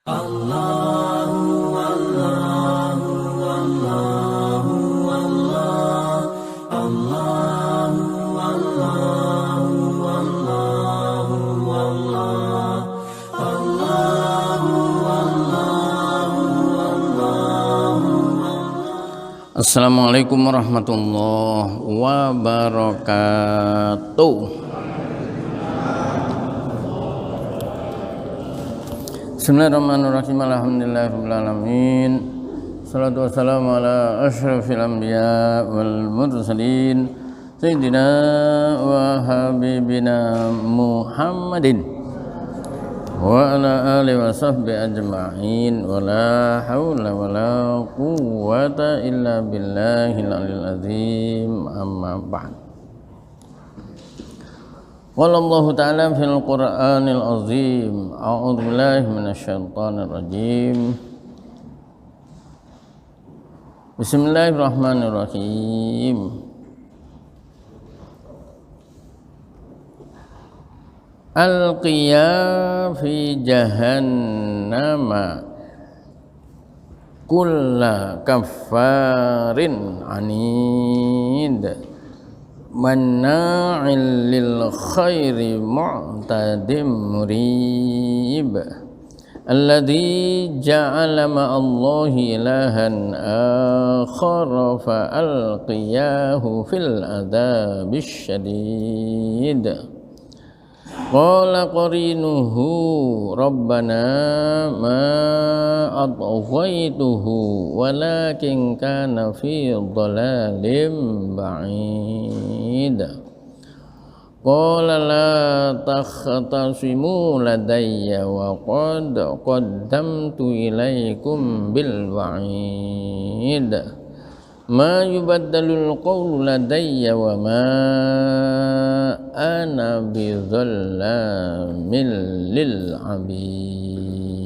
Allahu Allahu Allahu Allah Allahu Allahu Allahu Allah Allahu Allahu Allahu. Assalamualaikum warahmatullahi wabarakatuh. Bismillahirrahmanirrahim. Alhamdulillahirabbil alamin. Shalatu wassalamu ala asyrafil anbiya wal mursalin sayyidina wa habibina Muhammadin wa ala alihi wa sahbihi ajma'in. Wa la haula wa la quwwata illa billahil aliyil azim. Amma ba'd. Qala Allah Ta'ala fil Qur'anil Azim. A'udzu billahi minasyaitonir rajim. Bismillahirrahmanirrahim. Alqiya fi jahannama kulla kaffarin anid manna'il lil khairi mu'tadim murib alladzi ja'ala ma'allahi ilahan akhar fa alqiyahu fil adzabish syadid. Qala qarinuhu rabbana ma adghaytuhu walakin kana fi dhalalim ba'id. Qala la takhtasimu ladayya wa qad qaddamtu ilaykum bil wa'id. Ma yubaddalul qawlu ladayya wa ma ana bizallamin lil abid.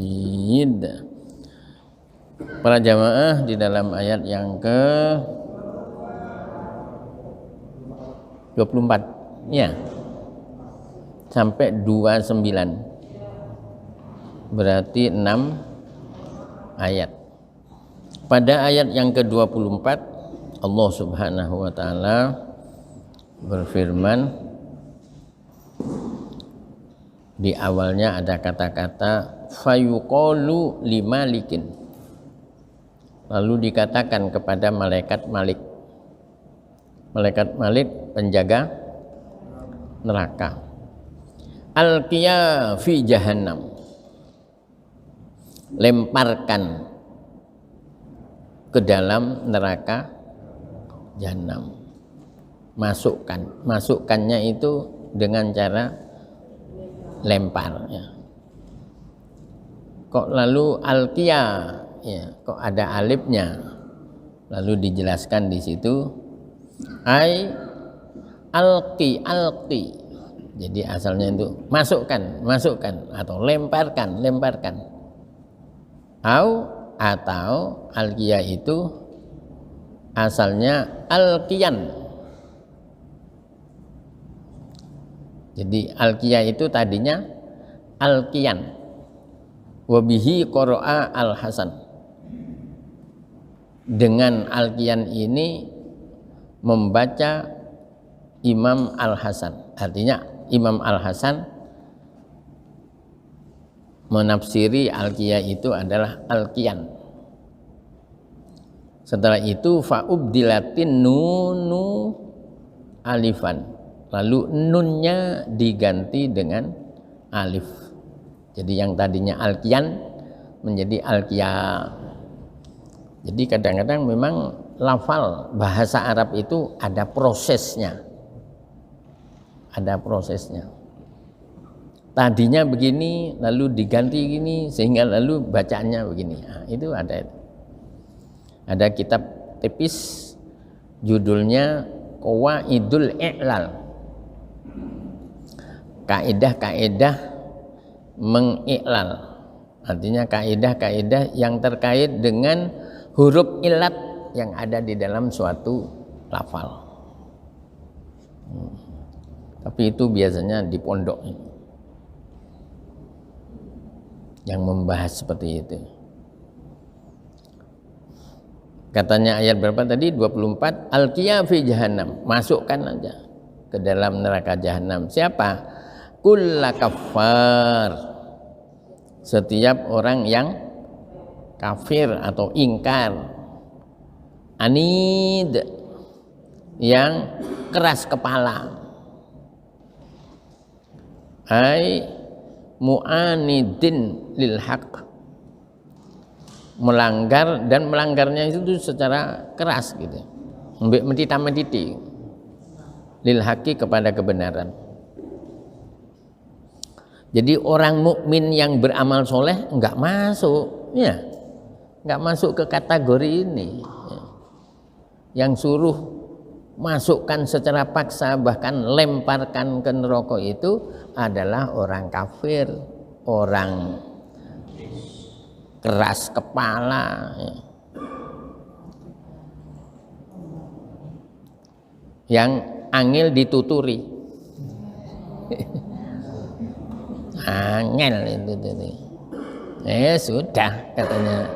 Para jamaah, di dalam ayat yang ke 24 ya sampai 29 berarti 6 ayat. Pada ayat yang ke-24 Allah Subhanahu wa taala berfirman, di awalnya ada kata-kata fayuqalu limalikin, lalu dikatakan kepada malaikat Malik. Malaikat Malik penjaga neraka. Alqiya fi jahannam, lemparkan ke dalam neraka Jahanam. Masukkannya itu dengan cara lempar ya. Kok lalu alqiya ya, kok ada alifnya, lalu dijelaskan di situ ai alqi. Jadi asalnya itu masukkan atau lemparkan. Atau alqiya itu asalnya alqiyan. Jadi alqiya itu tadinya alqiyan. Wabihi qara'a al-Hasan. Dengan alqiyan ini membaca Imam Al-Hasan. Artinya Imam Al-Hasan menafsiri alqiya itu adalah alqiyan. Setelah itu fa'ubdilatin nunu alifan, lalu nunnya diganti dengan alif. Jadi yang tadinya alqiyan menjadi alqiya. Jadi kadang-kadang memang lafal bahasa Arab itu ada prosesnya. Tadinya begini lalu diganti gini sehingga lalu bacaannya begini. Nah, itu ada kitab tipis judulnya Qawaidul I'lal, kaidah-kaidah mengiklal. Artinya kaidah-kaidah yang terkait dengan huruf ilat yang ada di dalam suatu lafal. Tapi itu biasanya di pondok. yang membahas seperti itu. Katanya ayat berapa tadi? 24. Alqiya fi jahannam, masukkan aja ke dalam neraka jahanam. Siapa? Kulla kafar, setiap orang yang kafir atau ingkar, anid, yang keras kepala, ai mu'anidin lil haq, melanggar, dan melanggarnya itu secara keras gitu, mentita-mentiti lil haqi, kepada kebenaran. Jadi orang mukmin yang beramal soleh enggak masuk, ya, enggak masuk ke kategori ini. Yang suruh masukkan secara paksa, bahkan lemparkan ke neraka itu adalah orang kafir, orang keras kepala, yang angel dituturi. Angel itu. Sudah, katanya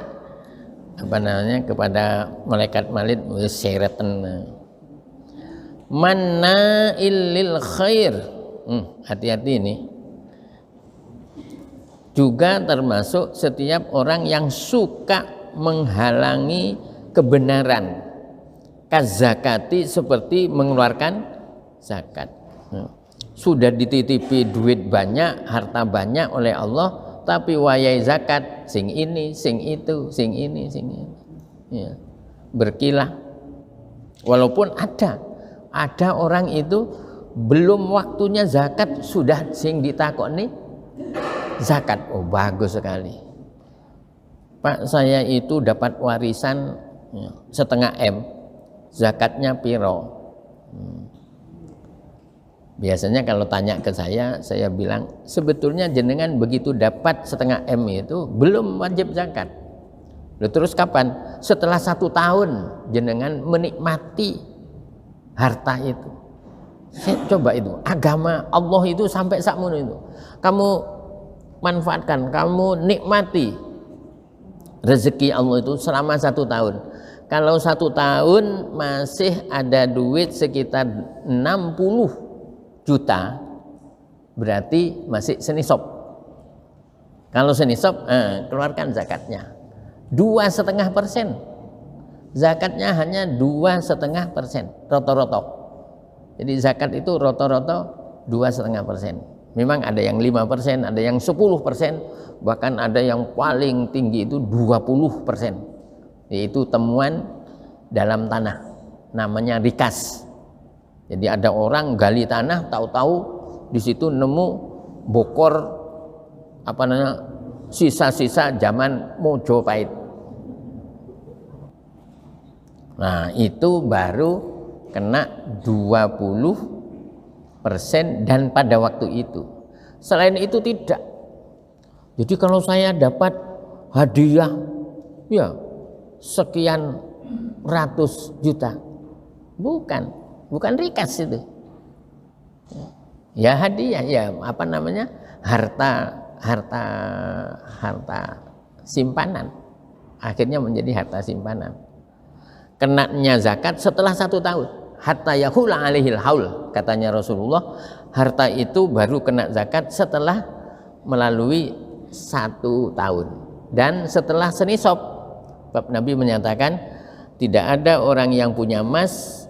apa namanya, kepada malaikat malit, syaitan manna'il lil khair. Hati-hati ini. Juga termasuk setiap orang yang suka menghalangi kebenaran, kazakati, seperti mengeluarkan zakat. Sudah dititipi duit banyak, harta banyak oleh Allah, tapi wayai zakat sing ini, sing itu, sing ini, sing ini, ya, berkilah. Walaupun ada orang itu belum waktunya zakat sudah sing ditakoni zakat. Oh, bagus sekali, Pak, saya itu dapat warisan setengah M, zakatnya piro? Biasanya kalau tanya ke saya bilang, sebetulnya jenengan begitu dapat setengah M itu belum wajib zakat. Lalu terus kapan? Setelah 1 tahun jenengan menikmati harta itu. Saya coba itu, agama Allah itu sampai sakmono itu. Kamu manfaatkan, kamu nikmati rezeki Allah itu selama 1 tahun. Kalau 1 tahun masih ada duit sekitar 60 juta, berarti masih senisab. Kalau senisab, keluarkan zakatnya 2,5%. Zakatnya hanya 2,5%, roto-roto. Jadi zakat itu roto-roto 2,5%. Memang ada yang 5%, ada yang 10%, bahkan ada yang paling tinggi itu 20%. Yaitu temuan dalam tanah, namanya rikas. Jadi ada orang gali tanah, tahu-tahu di situ nemu bokor apa namanya, sisa-sisa zaman Mojopahit. Nah, itu baru kena 20% dan pada waktu itu. Selain itu tidak. Jadi kalau saya dapat hadiah ya sekian ratus juta, bukan rikas itu. Ya hadiah, ya apa namanya, harta simpanan. Akhirnya menjadi harta simpanan. Kenanya zakat setelah 1 tahun. Hatta yahula alaihil haul, katanya Rasulullah, harta itu baru kena zakat setelah melalui 1 tahun dan setelah senisab. Sebab Nabi menyatakan tidak ada orang yang punya emas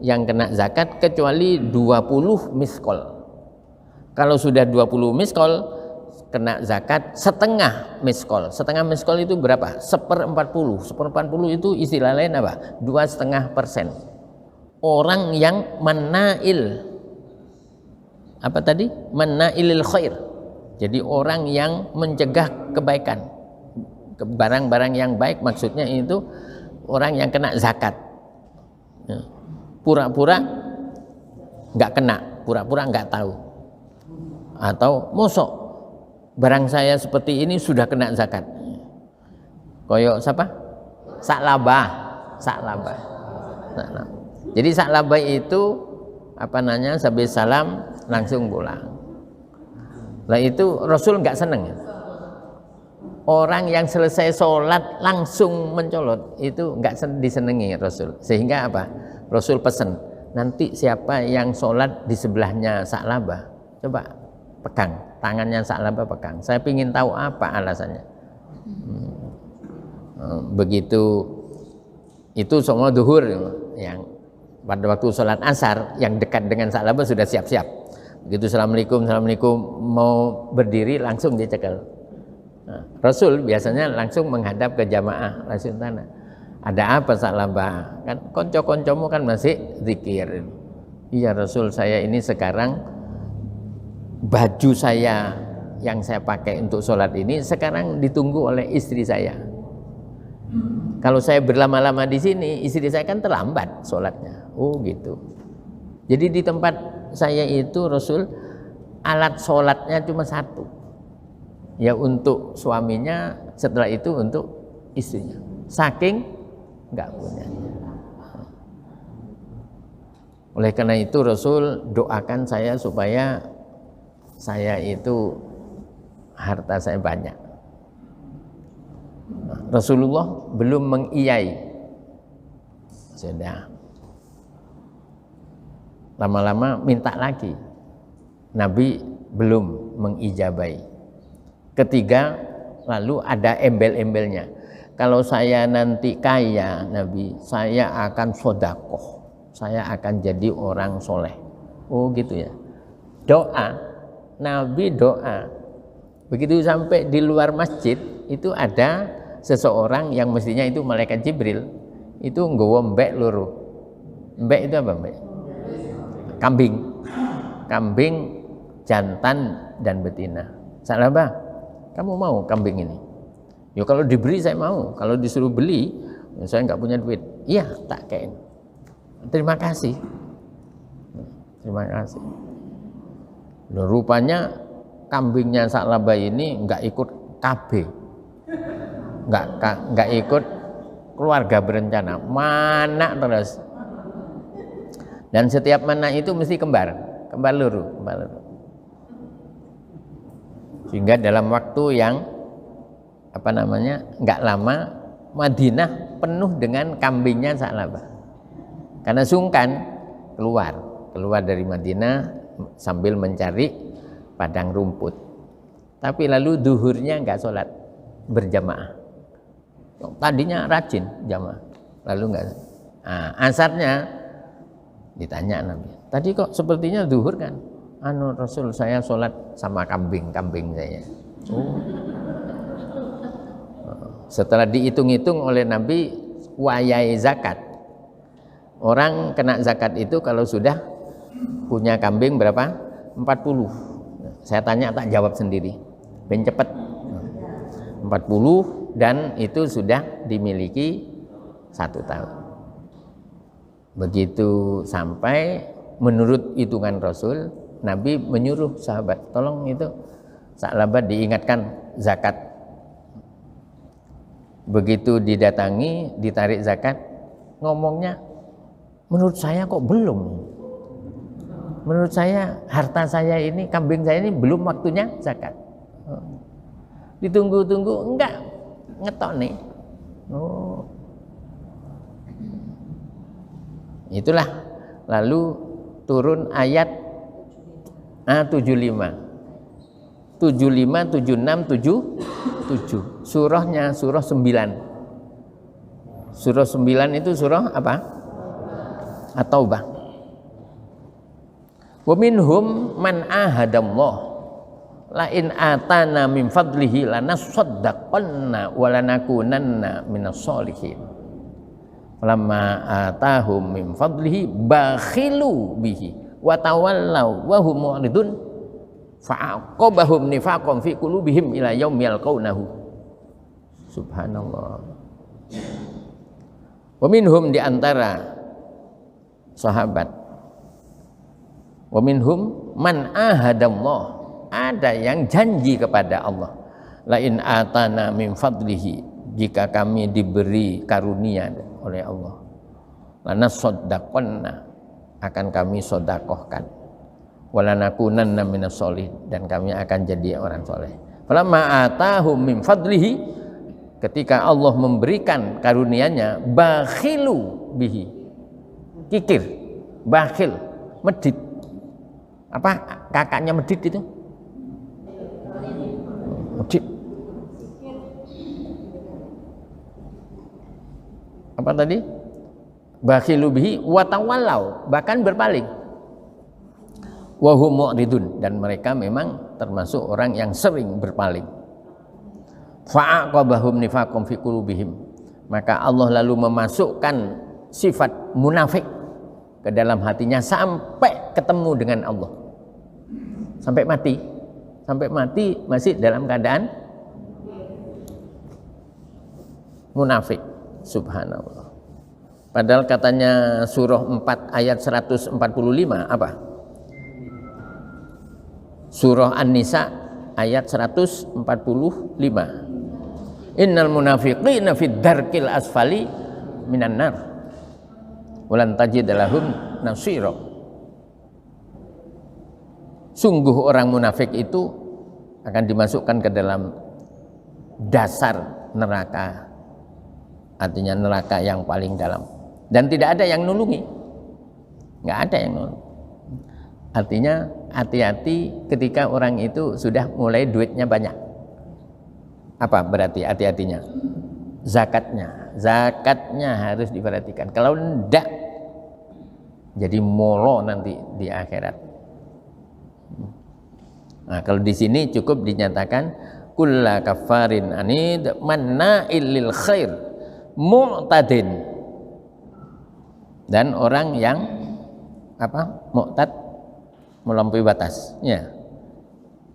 yang kena zakat kecuali 20 miskol. Kalau sudah 20 miskol, kena zakat setengah miskol. Setengah miskol itu berapa? 1/40. 1/40 itu istilah lain apa? 2,5%. Orang yang menail, apa tadi? Menailil khair. Jadi orang yang mencegah kebaikan, barang-barang yang baik, maksudnya itu orang yang kena zakat. Pura-pura nggak kena, pura-pura nggak tahu, atau mosok barang saya seperti ini sudah kena zakat. Koyok siapa? Saklabah. Jadi saklabah itu apa namanya, habis salam langsung pulang. Lah itu Rasul nggak seneng. orang yang selesai sholat langsung mencolot itu nggak disenangi Rasul. Sehingga apa? Rasul pesan, nanti siapa yang sholat di sebelahnya Sa'labah, coba pegang tangannya Sa'labah, pegang. Saya ingin tahu apa alasannya. Begitu itu semua duhur yang pada waktu sholat asar yang dekat dengan Sa'labah sudah siap-siap. Begitu assalamualaikum mau berdiri langsung dicekel. Nah, Rasul biasanya langsung menghadap ke jamaah, langsung tanya, ada apa Sa'labah? Kan konco-koncomu kan masih zikir. Iya Rasul, saya ini sekarang baju saya yang saya pakai untuk sholat ini sekarang ditunggu oleh istri saya. Kalau saya berlama-lama di sini, istri saya kan terlambat sholatnya. Oh gitu. Jadi di tempat saya itu Rasul alat sholatnya cuma satu. Ya untuk suaminya, setelah itu untuk istrinya. Saking nggak punya. Oleh karena itu Rasul doakan saya supaya saya itu harta saya banyak. Rasulullah belum mengiyai, sudah lama-lama minta lagi, Nabi belum mengijabai. Ketiga, lalu ada embel-embelnya, kalau saya nanti kaya Nabi, saya akan sodakoh, saya akan jadi orang soleh. Oh gitu ya. Doa, Nabi doa. Begitu sampai di luar masjid, itu ada seseorang yang mestinya itu malaikat Jibril, itu nggawa mbek loro. Mbek itu apa mbek? Kambing. Kambing jantan dan betina. Sa'labah, kamu mau kambing ini? Ya kalau diberi saya mau, kalau disuruh beli ya saya nggak punya duit. Iya, tak kain. Terima kasih. Terima kasih. Loh, rupanya kambingnya Sa'labah ini nggak ikut KB, nggak ikut keluarga berencana, mana terus. Dan setiap mana itu mesti kembar luru. Sehingga dalam waktu yang nggak lama, Madinah penuh dengan kambingnya Sa'labah. Karena sungkan keluar dari Madinah sambil mencari padang rumput. Tapi lalu duhurnya nggak sholat berjamaah. Tadinya rajin jamaah, lalu nggak. Nah, asarnya ditanya Nabi, tadi kok sepertinya duhur kan? Rasul, saya sholat sama kambing saya. Oh. Setelah dihitung-hitung oleh Nabi, wayai zakat. Orang kena zakat itu kalau sudah punya kambing berapa? 40. Saya tanya tak jawab sendiri. Ben cepet. 40 dan itu sudah dimiliki 1 tahun. Begitu sampai menurut hitungan Rasul, Nabi menyuruh sahabat, tolong itu Sa'labah diingatkan zakat. Begitu didatangi, ditarik zakat, ngomongnya, menurut saya kok belum. Menurut saya harta saya ini, kambing saya ini belum waktunya zakat. Ditunggu-tunggu, enggak, ngetok nih. Oh. Itulah lalu turun ayat 75 76 77. Surahnya surah 9. Surah 9 itu surah apa? At-Taubah. Wa minhum man ahadallah la in atana min fadlihi lanasaddaqanna wa lanakunanna minas sholihin. Lamma atahum min fadlihi bakhilu bihi wa tawallaw wa hum mu'ridun fa'aqabahum nifaqan fi qulubihim ila yaumi yalqaunahu. Subhanallah. Wa minhum, di antara sahabat, wa minhum man ahadallah, ada yang janji kepada Allah, la in atana min fadlihi, jika kami diberi karunia oleh Allah, lanasaddaqanna, akan kami sodakohkan, walanakunanna minas sholihin, dan kami akan jadi orang soleh. Falamma atahum min fadlihi, ketika Allah memberikan karunia-Nya, bakhilu bihi, kikir, bakhil, medit. Apa kakaknya medit itu? Medit. Apa tadi? Bakhilu bihi wa tawallau, bahkan berpaling. Wa hum mu'ridun, dan mereka memang termasuk orang yang sering berpaling. Fa'aqabahum nifaqum fi qulubihim, maka Allah lalu memasukkan sifat munafik ke dalam hatinya sampai ketemu dengan Allah, sampai mati masih dalam keadaan munafik. Subhanallah. Padahal katanya surah 4 ayat 145 apa? Surah An-Nisa ayat 145. Innal munafiqina fid darkil asfali minan nar walan tajid lahum nasira. Sungguh orang munafik itu akan dimasukkan ke dalam dasar neraka, artinya neraka yang paling dalam, dan tidak ada yang nulungi, nggak ada yang nulungi. Artinya hati-hati ketika orang itu sudah mulai duitnya banyak. Apa berarti hati-hatinya? Zakatnya harus diperhatikan. Kalau tidak, jadi molo nanti di akhirat. Nah, kalau di sini cukup dinyatakan kulla kafarin anid manna'il lil khair mu'tadin, dan orang yang apa? Mu'tad, melampaui batas, ya.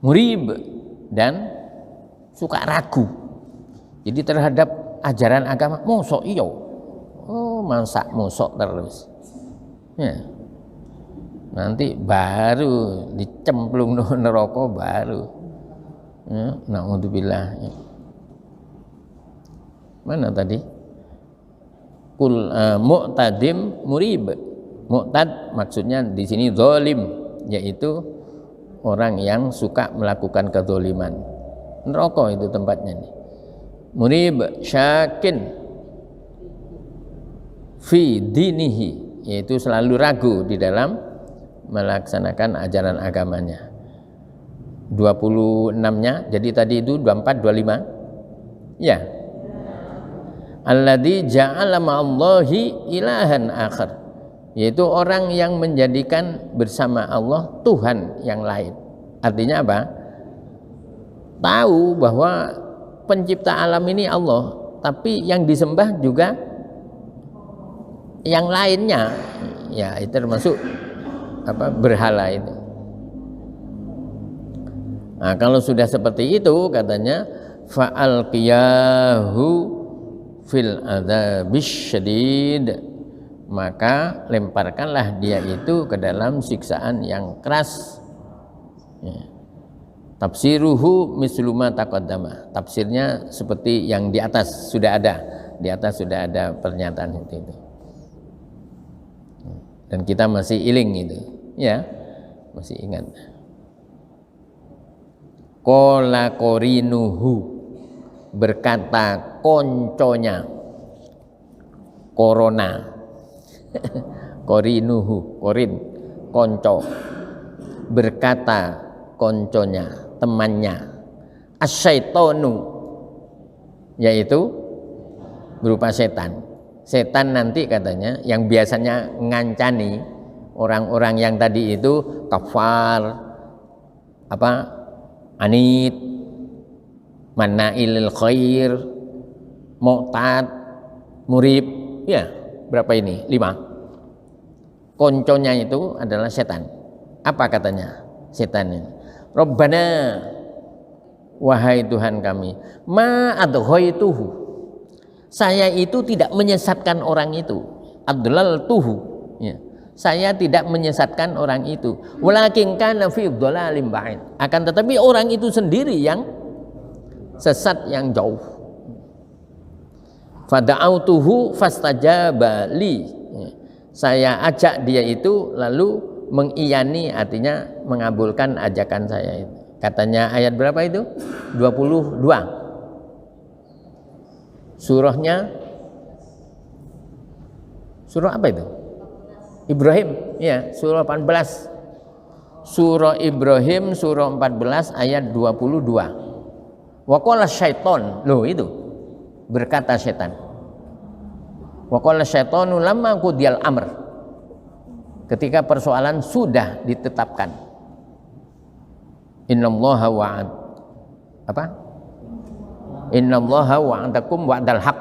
Murib, dan suka ragu. Jadi terhadap ajaran agama, mosok iyo, masa mosok terus, ya. Nanti baru dicemplung neraka baru, ya. Na'udzubillah. Mana tadi? Mu'tadim murib. Mu'tad maksudnya di sini zalim, yaitu orang yang suka melakukan kezaliman. Neraka itu tempatnya nih. Murib syakin fi dinihi, yaitu selalu ragu di dalam melaksanakan ajaran agamanya. 26-nya, jadi tadi itu 24, 25. Ya. Alladzi ja'ala ma'allahi ilahan akhar, yaitu orang yang menjadikan bersama Allah Tuhan yang lain. Artinya apa? Tahu bahwa pencipta alam ini Allah, tapi yang disembah juga yang lainnya, ya itu termasuk apa? Berhala itu. Nah, kalau sudah seperti itu katanya fa'alqiyahu fil adzabis syadid, maka lemparkanlah dia itu ke dalam siksaan yang keras. Ya. Tafsiruhu misluma taqaddama, tafsirnya seperti yang di atas sudah ada, di atas sudah ada pernyataan itu. Dan kita masih iling itu, ya, masih ingat. Qala qorinuhu, berkata konconya, corona. Qorinuhu, korin, konco, berkata konconya, temannya, asyaitonu, yaitu berupa setan. Setan nanti katanya yang biasanya ngancani orang-orang yang tadi itu kafar, apa, anid, manna'il khair, mu'tad, murib, ya berapa ini? 5. Konconya itu adalah setan. Apa katanya setan ini? Rabbana, wahai Tuhan kami, ma adghaituhu, saya itu tidak menyesatkan orang itu. Adlaltuhu, ya. Saya tidak menyesatkan orang itu. Walakin kana fi dhalalim ba'id, akan tetapi orang itu sendiri yang sesat yang jauh. Fada'autuhu fastajaba li, ya. Saya ajak dia itu lalu mengiyani, artinya mengabulkan ajakan saya itu. Katanya ayat berapa itu? 22. Surahnya surah apa itu? Ibrahim, ya, surah 14. Surah Ibrahim surah 14 ayat 22. Wa qala syaiton, loh itu berkata setan. Wa qala syaitonu lamma qudiyal amr, ketika persoalan sudah ditetapkan. Innallaha wa'ad apa? Innallaha wa'adakum wa'dal haq.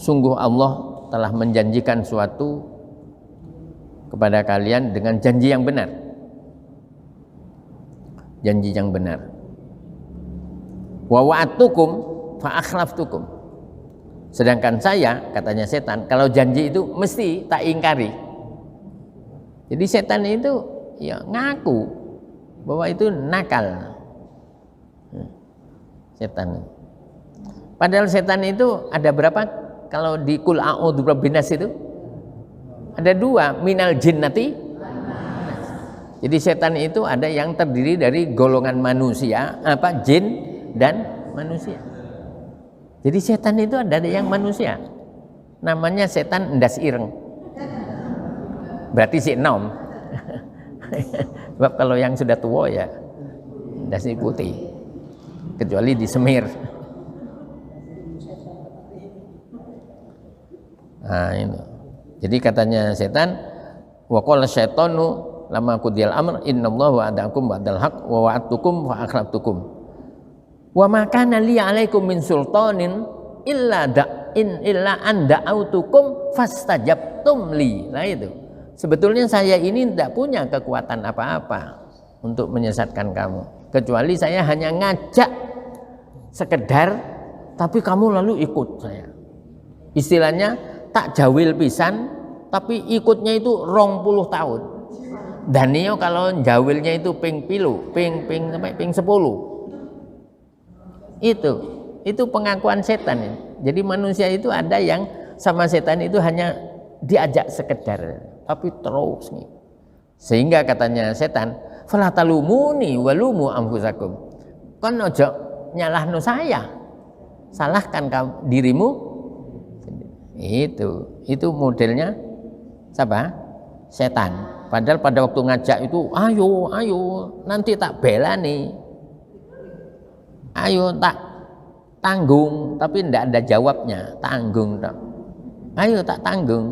Sungguh Allah telah menjanjikan suatu kepada kalian dengan janji yang benar. Janji yang benar. Wa wa'adtukum fa akhlaftukum. Sedangkan saya, katanya setan, kalau janji itu mesti tak ingkari. Jadi setan itu ya ngaku bahwa itu nakal. Setan. Padahal setan itu ada berapa? Kalau di Qul a'udzu birabbin nas itu ada 2, minal jinnati. Jadi setan itu ada yang terdiri dari golongan manusia, jin dan manusia. Jadi setan itu ada yang manusia. Namanya setan endas ireng. Berarti si enom. Sebab kalau yang sudah tua ya endas putih. Kecuali disemir. Nah, ini. Jadi katanya setan, wa qala syaitanu lama qudiyal amr innallaha wa'adakum wa'dal haq wa wa'adtukum fa akhlaftukum. Wa ma kana li 'alaikum min sultanin illa an da'autukum fastajabtum li. Nah itu. Sebetulnya saya ini tidak punya kekuatan apa-apa untuk menyesatkan kamu, kecuali saya hanya ngajak sekedar, tapi kamu lalu ikut saya. Istilahnya tak jawil pisan, tapi ikutnya itu 20 tahun. Dan iyo kalau jawilnya itu ping 10. Itu pengakuan setan. Jadi manusia itu ada yang sama setan itu hanya diajak sekedar, tapi terus nih. Sehingga katanya setan, fala talumuni walumu anfusakum. Kon ojo nyalahno saya, salahkan kamu dirimu. Itu modelnya siapa? Setan. Padahal pada waktu ngajak itu, ayo nanti tak bela nih, ayo tak tanggung, tapi tidak ada jawabnya. Tanggung tak, ayo tak tanggung,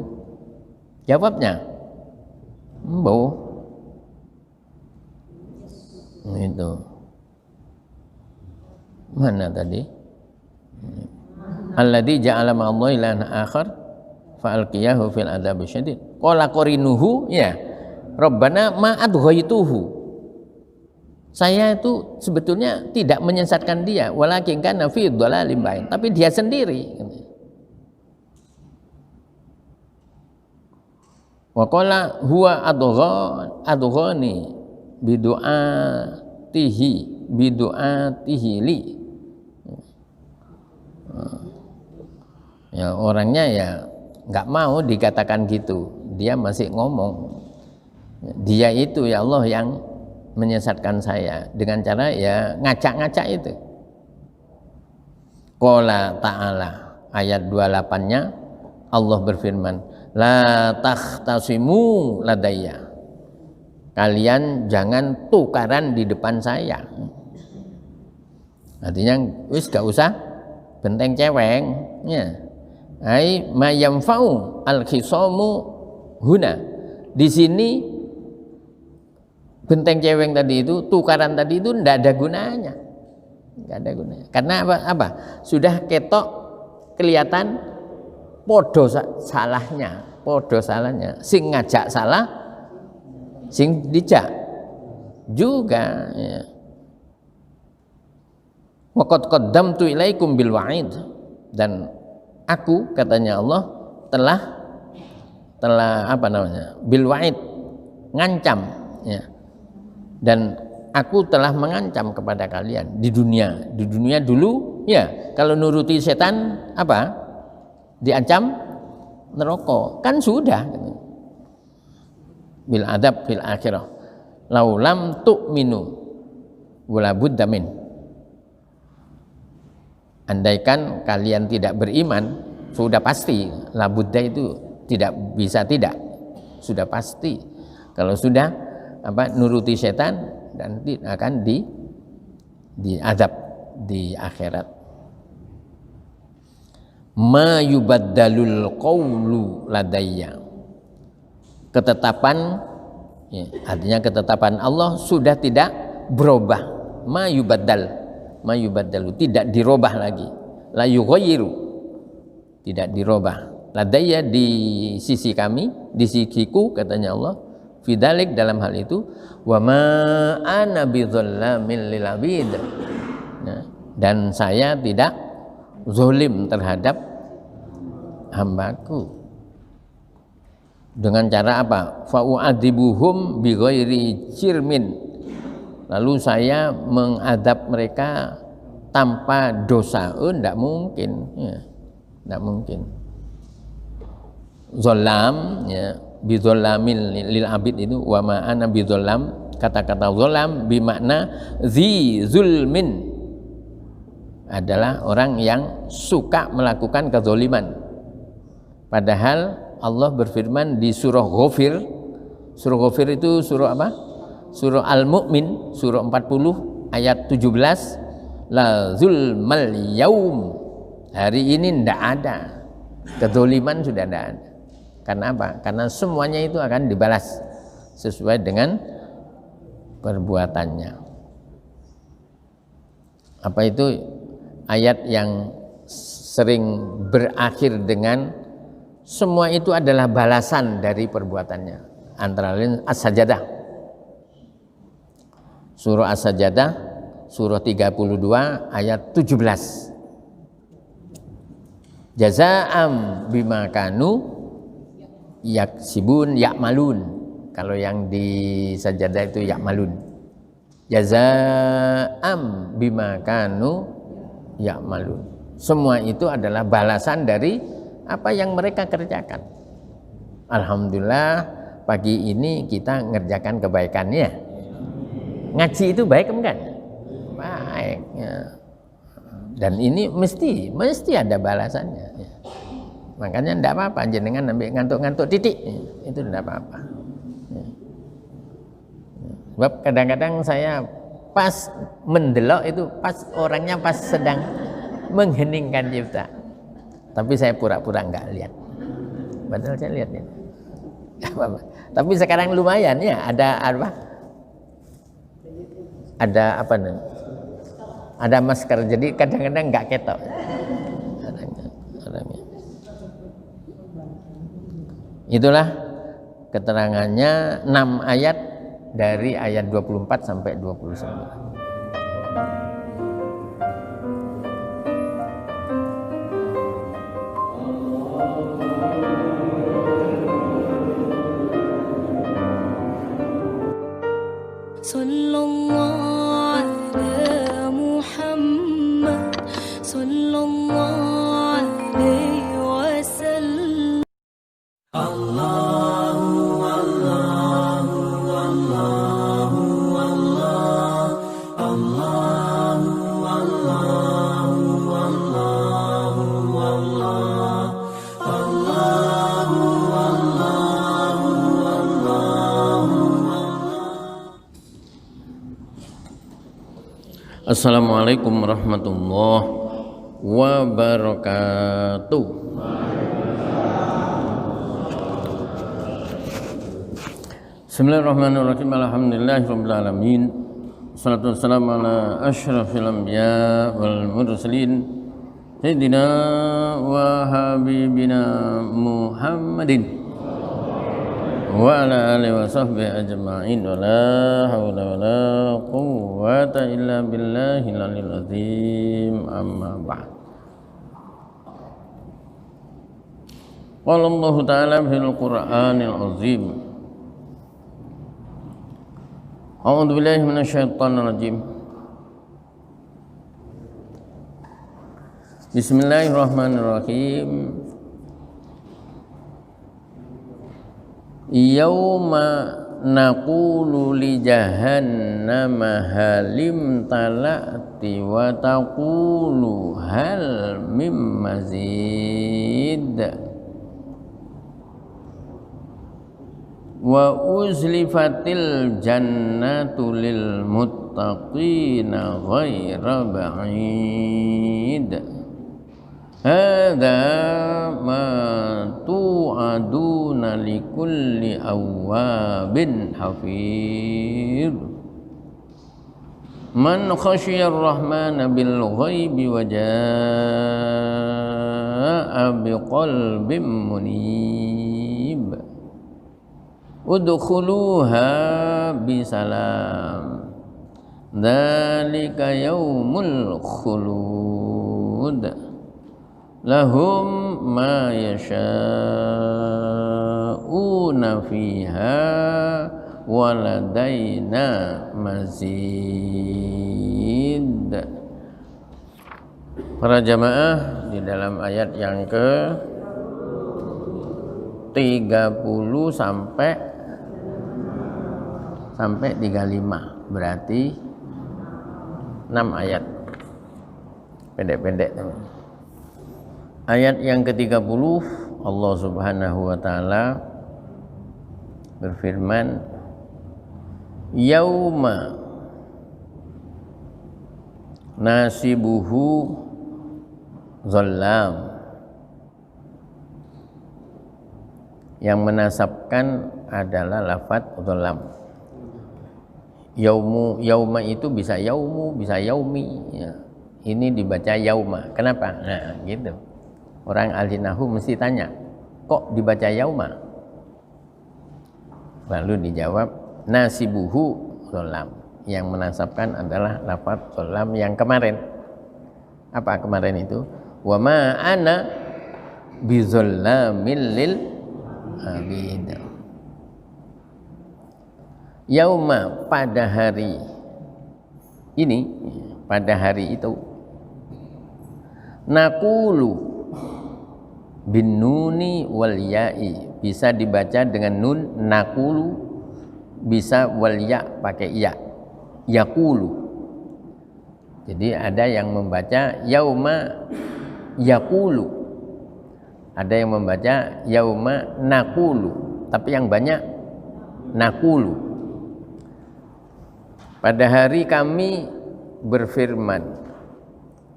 jawabnya embo. Itu mana tadi? Alladzi ja'ala ma'allahi ilahan akhar fa alqiyahu fil adzabi syadid. Qala qarinuhu ya Rabbana ma adghaituhu. Saya itu sebetulnya tidak menyesatkan dia, walakin kana fi dhalalim bain, tapi dia sendiri. Wa qala huwa adghani bidu'atihi li. Ya orangnya ya nggak mau dikatakan gitu, dia masih ngomong dia itu ya Allah yang menyesatkan saya dengan cara ya ngacak-ngacak itu. Qala ta'ala ayat 28-nya Allah berfirman, la takhtasimu ladayya, kalian jangan tukaran di depan saya. Artinya wis gak usah benteng ceweng ya. Ai mayamfa'u al-khisamu huna. Di sini benteng ceweng tadi itu, tukaran tadi itu tidak ada gunanya. Enggak ada gunanya. Karena apa? Sudah ketok kelihatan podo salahnya. Sing ngajak salah, sing dijak juga ya. Wa qad qaddamtu ilaikum bil wa'id, dan aku katanya Allah telah bil wa'id, ngancam ya. Dan aku telah mengancam kepada kalian di dunia dulu ya. Kalau nuruti setan apa? Diancam neraka, kan sudah bil adab fil akhirah. laulam tu'minu wala budda min. Andaikan kalian tidak beriman, sudah pasti la budda itu tidak bisa tidak, sudah pasti kalau sudah nuruti setan dan akan diazab di akhirat. Ma yubaddalul qawlu ladayya, ketetapan ya, artinya ketetapan Allah sudah tidak berubah. Ma yubaddalu tidak dirubah lagi, la yughayyiru tidak dirubah, ladayya di sisi kami, di sisiku katanya Allah, fidalik dalam hal itu, wa ma ana bidzallamin lil abid, nah, dan saya tidak zalim terhadap hambaku. Dengan cara apa? Fa'u'adzibuhum bighairi jirmin, lalu saya mengadab mereka tanpa dosa. Tidak mungkin ya, tidak mungkin. Zolam ya, bidzollamin lil abid itu wa ma ana bidzollam, kata-kata zolam bimakna zi zulmin, adalah orang yang suka melakukan kezaliman. Padahal Allah berfirman di surah Ghafir. Surah Ghafir itu surah apa? Surah Al-Mu'min, surah 40 ayat 17. La zulmal yaum, hari ini tidak ada kezaliman, sudah tidak ada. Karena apa? Karena semuanya itu akan dibalas sesuai dengan perbuatannya. Apa itu? Ayat yang sering berakhir dengan semua itu adalah balasan dari perbuatannya. Antara lain As-Sajdah. Surah As-Sajdah, surah 32 ayat 17. Jazaa'am bima kanu yaksibun ya'malun. Kalau yang di Sajdah itu ya'malun. Jazaa'am bima kanu ya'malun. Semua itu adalah balasan dari apa yang mereka kerjakan. Alhamdulillah pagi ini kita ngerjakan kebaikannya. Ngaji itu baik enggak? Baik ya. Dan ini mesti ada balasannya ya. Makanya enggak apa-apa jenengan ambil ngantuk-ngantuk titik ya. Itu enggak apa-apa ya. Sebab kadang-kadang saya pas mendelok itu pas orangnya pas sedang mengheningkan cipta, tapi saya pura-pura enggak lihat, padahal saya lihat ini. Tapi sekarang lumayan ya, ada apa nih, ada masker, jadi kadang-kadang enggak ketok orangnya. Itulah keterangannya 6 ayat dari ayat 24 sampai 29. Sallallahu ala Muhammad sallallahu alaihi wasallam. Assalamualaikum warahmatullahi wabarakatuh. Bismillahirrahmanirrahim. Alhamdulillahirabbil alamin. Wassalatu wassalamu ala asyrafil anbiya wal mursalin sayyidina wa habibina Muhammadin wa ala alihi wa sahbihi ajma'in. Wa la hawla wa la quwwata illa billahil aliyyil azim. Amma ba'd. Qala Allah ta'ala fil Qur'anil azim. A'udzu billahi minasyaitonir rajim. Bismillahirrahmanirrahim. Yauma naqulu li jahannam halim talati wa taqulu hal mim mazid wa uzlifatil jannatu lil muttaqina ghaira ba'id hadza ma tu'aduna likulli awwabin hafir man khasyiyar rahmana bil ghaibi wa jaa'a biqalbin munib udkhuluha bisalam dzalika yaumul khulud lahum ma yasha'una fiha waladaina mazid. Para jamaah, di dalam ayat yang ke 30 sampai 35 berarti 6 ayat pendek-pendek. Ayat yang ke-30 Allah Subhanahu wa taala berfirman, yauma nasibuhu zallam. Yang menasabkan adalah lafadz zallam. Yaumu, yauma itu bisa yaumu, bisa yaumi ya. Ini dibaca yauma. Kenapa? Nah, gitu. Orang ahli nahwu mesti tanya, kok dibaca yauma? Lalu dijawab, nasibuhu zallam. Yang menasabkan adalah lafadz zallam yang kemarin. Apa kemarin itu? Wa ma ana bizallamin lil abid. Yauma, pada hari ini, pada hari itu. Naqulu bin nuni wal ya'i, bisa dibaca dengan nun naqulu, bisa wal ya pakai ya, yaqulu. Jadi ada yang membaca yauma yaqulu, ada yang membaca yauma naqulu, tapi yang banyak naqulu. Pada hari kami berfirman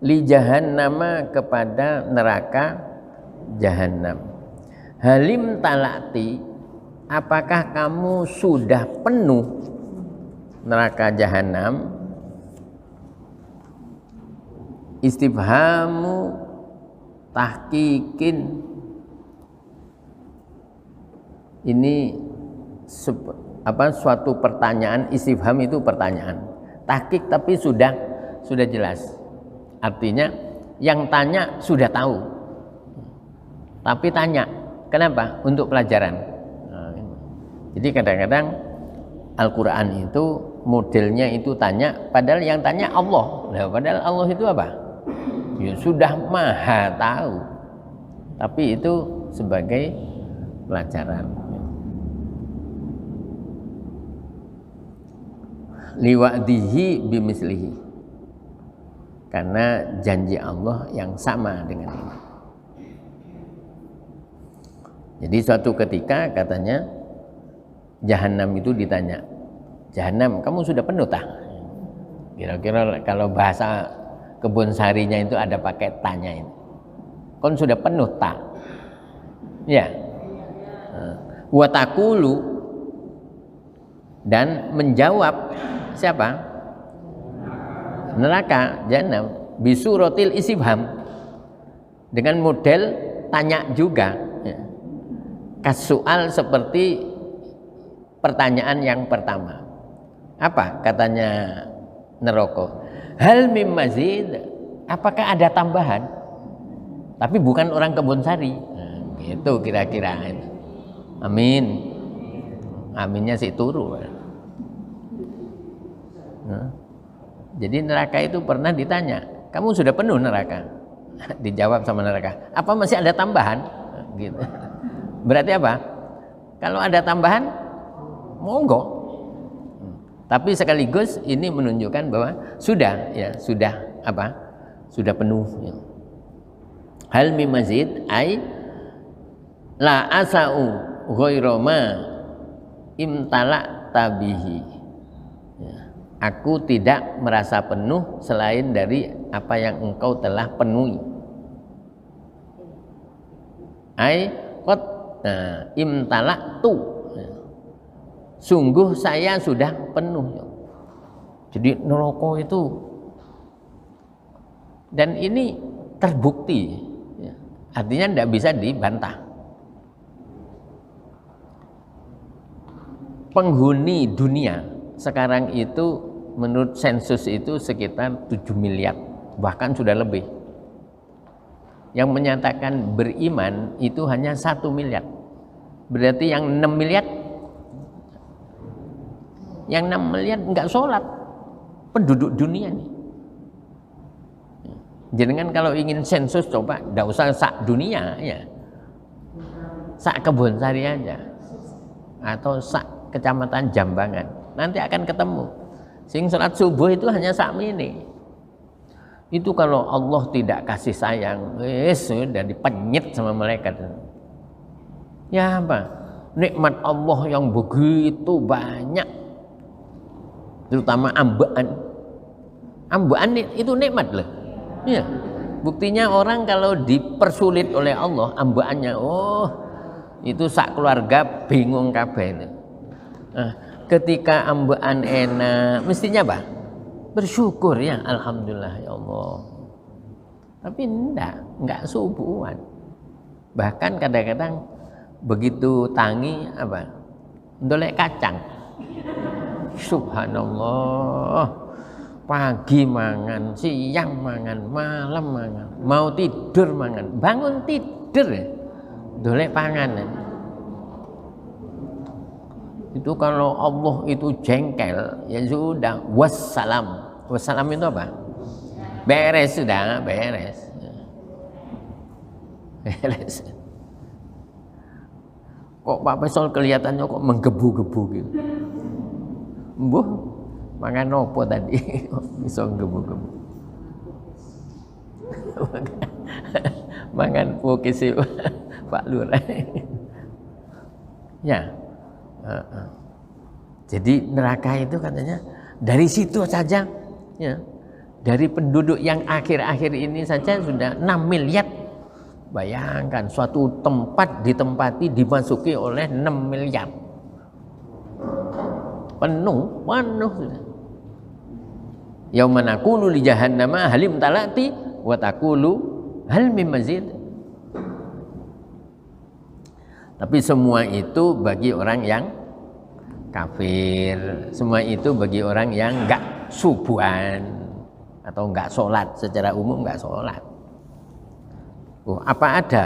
li jahannama, kepada neraka Jahannam, halim talati, apakah kamu sudah penuh neraka Jahannam? Istifhamu tahqiqin, ini suatu pertanyaan. Istifham itu pertanyaan, tahqiq tapi sudah jelas. Artinya yang tanya sudah tahu, tapi tanya, kenapa? Untuk pelajaran. Nah, jadi kadang-kadang Al-Quran itu modelnya itu tanya, padahal yang tanya Allah. Nah, padahal Allah itu apa? Ya, sudah maha tahu, tapi itu sebagai pelajaran. Liwa'dihi bimislihi, karena janji Allah yang sama dengan ini. Jadi suatu ketika katanya Jahannam itu ditanya, Jahannam kamu sudah penuh tah? Kira-kira kalau bahasa Kebun Sarinya itu ada pakai tanya ini, kon sudah penuh tah? Ya. Wa taqulu, dan menjawab siapa? Neraka Jahannam bisuratil istifham, dengan model tanya juga ya. Kasual, seperti pertanyaan yang pertama. Apa katanya neraka? Hal mim mazid, apakah ada tambahan? Tapi bukan orang Kebun Sari. Nah, gitu kira-kira. Amin. Aminnya si turu. Nah, jadi neraka itu pernah ditanya, kamu sudah penuh neraka? Dijawab sama neraka, apa masih ada tambahan? Gitu. Berarti apa? Kalau ada tambahan, monggo. Tapi sekaligus ini menunjukkan bahwa sudah apa? Sudah penuh. Ya. Hal min mazid ai la asau ghairu ma imtala tabihi. Ya. Aku tidak merasa penuh selain dari apa yang engkau telah penuhi. Ai qad imtala tu. Sungguh saya sudah penuh. Jadi neraka itu, dan ini terbukti, ya. Artinya tidak bisa dibantah. Penghuni dunia sekarang itu menurut sensus itu sekitar 7 miliar, bahkan sudah lebih. Yang menyatakan beriman itu hanya 1 miliar. Berarti yang 6 miliar, yang 6 miliar enggak sholat penduduk dunia nih. Jenengan kalau ingin sensus coba, enggak usah sak dunia ya, sak Kebon Sari aja atau sak kecamatan Jambangan, nanti akan ketemu. Sing sholat subuh itu hanya sak mini. Itu kalau Allah tidak kasih sayang, sudah dipenyet sama malaikat. Ya apa? Nikmat Allah yang begitu banyak. Terutama ambaan itu nikmat loh. Ya. Buktinya orang kalau dipersulit oleh Allah ambaannya, itu sak keluarga bingung kabeh. Nah, ketika ambaan enak, mestinya apa? Bersyukur ya, alhamdulillah ya Allah. Tapi enggak subuhan. Bahkan kadang-kadang begitu tangi apa? Ndolek kacang. Subhanallah, pagi mangan, siang mangan, malam mangan, mau tidur mangan, bangun tidur dolek pangan. Itu kalau Allah itu jengkel, ya sudah, wassalam. Wassalam itu apa? Beres sudah, beres. Beres. Kok Pak Pesol kelihatannya kok menggebu-gebu gitu? Mbuh, mangan opo tadi? Bisa gebu-gebu. Mangan pukis Pak Lurah. Ya. Jadi neraka itu katanya dari situ saja, ya. Dari penduduk yang akhir-akhir ini saja sudah 6 miliar. Bayangkan suatu tempat ditempati dimasuki oleh 6 miliar. Penuh sudah. Yauma naqulu li jahannama halim talati wa taqulu hal mim mazid. Tapi semua itu bagi orang yang kafir, semua itu bagi orang yang enggak subuhan atau enggak sholat, secara umum enggak sholat. Apa ada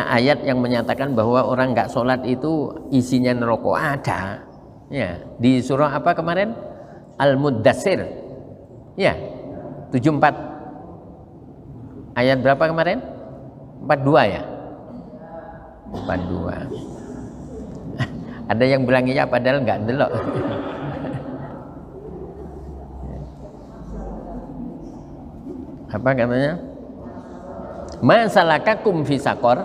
ayat yang menyatakan bahwa orang enggak sholat itu isinya neraka? Ada. Ya, di surah apa kemarin? Al-Muddatsir. Ya, 74. Ayat berapa kemarin? 42 ya? 42. Ada yang bilang iya padahal enggak delok. Apa katanya? Ma salakakum fi saqar?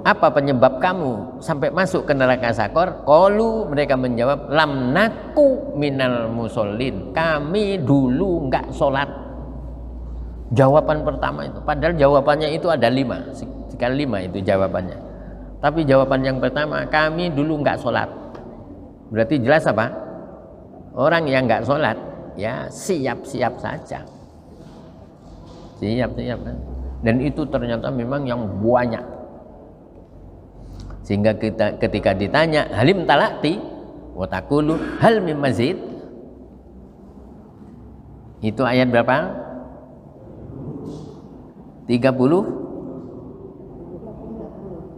Apa penyebab kamu sampai masuk ke neraka Sakor? Qalu, mereka menjawab, lam naku minal musallin. Kami dulu enggak sholat. Jawaban pertama itu, padahal jawabannya itu ada 5, sekali 5 itu jawabannya. Tapi jawaban yang pertama, kami dulu enggak sholat. Berarti jelas apa? Orang yang enggak sholat, ya siap-siap saja. Siap-siap kan? Dan itu ternyata memang yang banyak. Sehingga kita ketika ditanya halim talati wa taqulu hal mim mazid, itu ayat berapa? 30?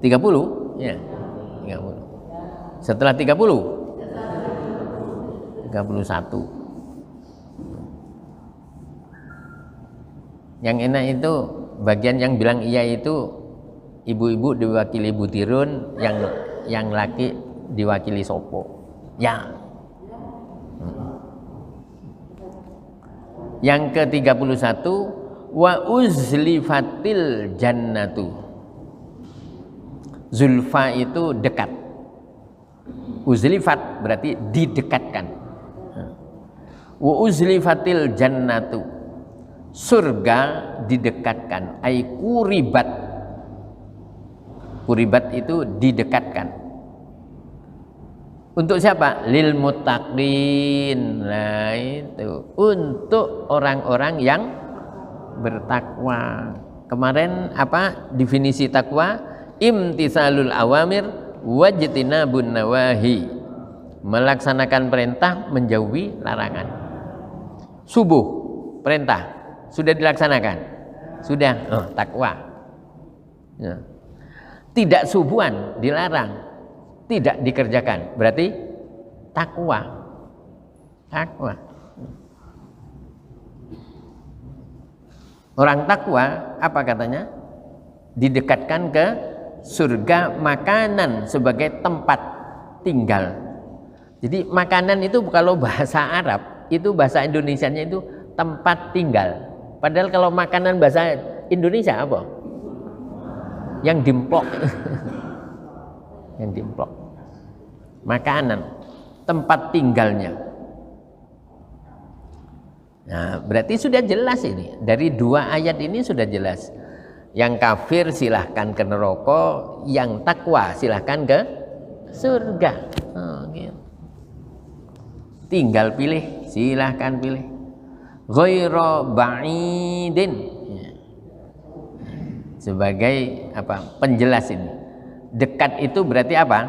30? Ya, 30. Setelah 30? 31. Yang enak itu bagian yang bilang iya itu ibu-ibu diwakili Ibu Dirun, yang yang laki diwakili sopo? Ya. Yang ke-31 wa uzlifatil jannatu. Zulfa itu dekat. Uzlifat berarti didekatkan. Wa uzlifatil jannatu. Surga didekatkan. Ai kuribat. Kuribat itu didekatkan. Untuk siapa? Lil muttaqin. Nah itu untuk orang-orang yang bertakwa. Kemarin apa definisi takwa? Imtitsalul awamir wajtinabun nawahi. Melaksanakan perintah, menjauhi larangan. Subuh perintah sudah dilaksanakan. Sudah, takwa. Ya. Tidak subuhan dilarang, tidak dikerjakan, berarti takwa. Takwa. Orang takwa apa katanya? Didekatkan ke surga makanan sebagai tempat tinggal. Jadi makanan itu kalau bahasa Arab itu bahasa Indonesianya itu tempat tinggal. Padahal kalau makanan bahasa Indonesia apa? Yang dimplok. Yang dimplok. Makanan, tempat tinggalnya. Nah, berarti sudah jelas ini. Dari dua ayat ini sudah jelas. Yang kafir silahkan ke neraka, yang takwa silahkan ke surga. Gitu. Tinggal pilih, silahkan pilih. Ghairu ba'idin. Sebagai apa? Penjelas ini. Dekat itu berarti apa?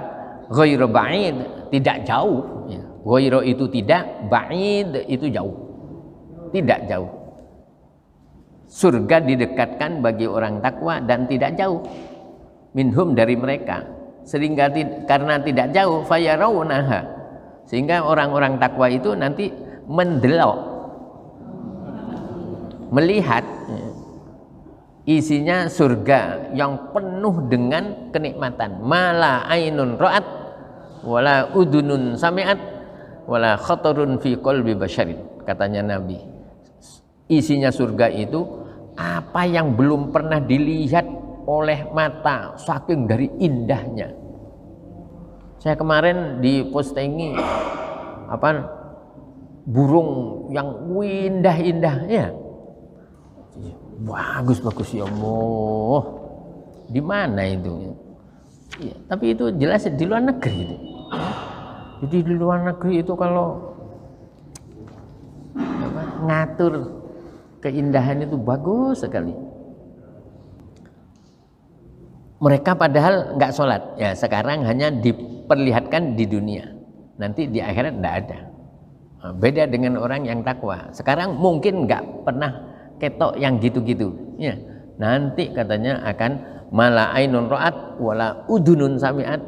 Ghairu ba'id, tidak jauh. Ghairu itu tidak, ba'id itu jauh. Tidak jauh. Surga didekatkan bagi orang takwa dan tidak jauh. Minhum dari mereka. Sehingga karena tidak jauh, fayarawnaha. Sehingga orang-orang takwa itu nanti mendelok, melihat isinya surga yang penuh dengan kenikmatan. Mala ainun ra'at wala udunun sami'at wala khatarun fi qalbi basyarin, katanya Nabi. Isinya surga itu apa yang belum pernah dilihat oleh mata, saking dari indahnya. Saya kemarin dipostingi apa burung yang indah-indah ya. Bagus ya Allah. Di mana itu? Ya, tapi itu jelas di luar negeri itu. Jadi di luar negeri itu kalau ngatur keindahan itu bagus sekali. Mereka padahal nggak sholat. Ya sekarang hanya diperlihatkan di dunia. Nanti di akhirat nggak ada. Beda dengan orang yang takwa. Sekarang mungkin nggak pernah ketok yang gitu-gitu. Ya, nanti katanya akan mala ainun ra'at wala udunun sami'at.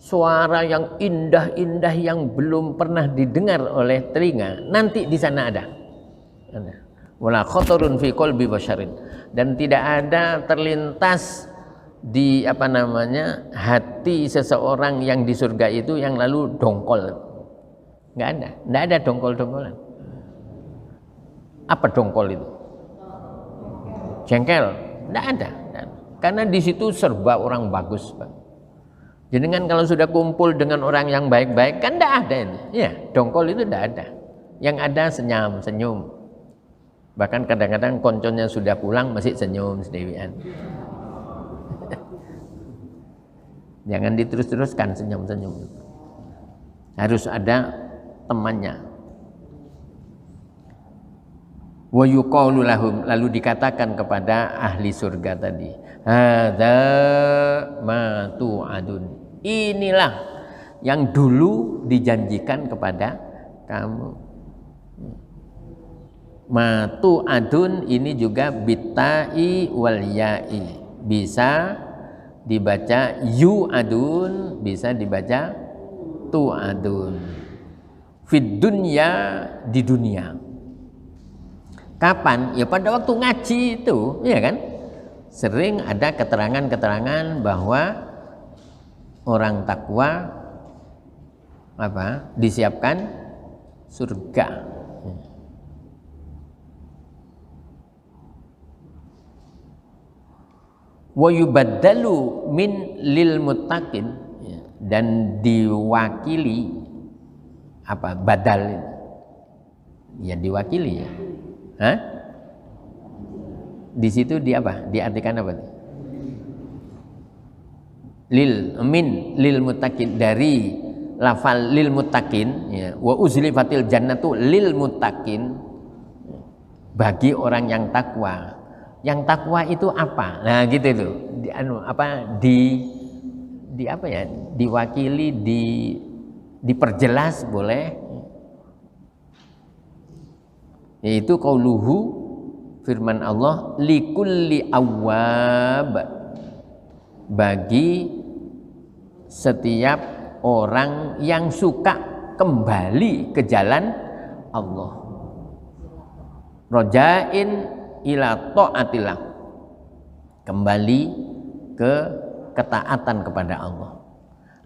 Suara yang indah-indah yang belum pernah didengar oleh telinga, nanti di sana ada. Wala khatarun fi qalbi basyarin, dan tidak ada terlintas di hati seseorang yang di surga itu yang lalu dongkol. Nggak ada dongkol-dongkolan. Apa dongkol itu? Jengkel? Nggak ada. Karena di situ serba orang bagus, Pak. Jenengan kalau sudah kumpul dengan orang yang baik-baik kan nggak ada ini. Ya, dongkol itu nggak ada. Yang ada senyum. Bahkan kadang-kadang konconnya sudah pulang masih senyum sedewian. Jangan diterus-teruskan senyum-senyum. Harus ada temannya. Wa yuqalu lahum, lalu dikatakan kepada ahli surga tadi, hadza ma tu'adun. Inilah yang dulu dijanjikan kepada kamu. Ma tu'adun ini juga bitai wal ya'i. Bisa dibaca yu'adun, bisa dibaca tu'adun. Fid dunya, di dunia. Kapan? Ya pada waktu ngaji itu, ya kan? Sering ada keterangan-keterangan bahwa orang takwa apa? Disiapkan surga. Wa yubaddalu min lil muttaqin, dan diwakili apa? Badal, ya diwakili ya. Hah? Di situ di apa? Diartikan apa? Lil muttaqin, dari lafal lil muttaqin ya. Wa uzlifatil jannatu lil muttaqin, bagi orang yang takwa. Yang takwa itu apa? Nah gitu itu. Di apa ya? Diwakili, diperjelas boleh. Yaitu qauluhu, firman Allah, likulli awwab, bagi setiap orang yang suka kembali ke jalan Allah. Rojain ila ta'atillah, kembali ke ketaatan kepada Allah.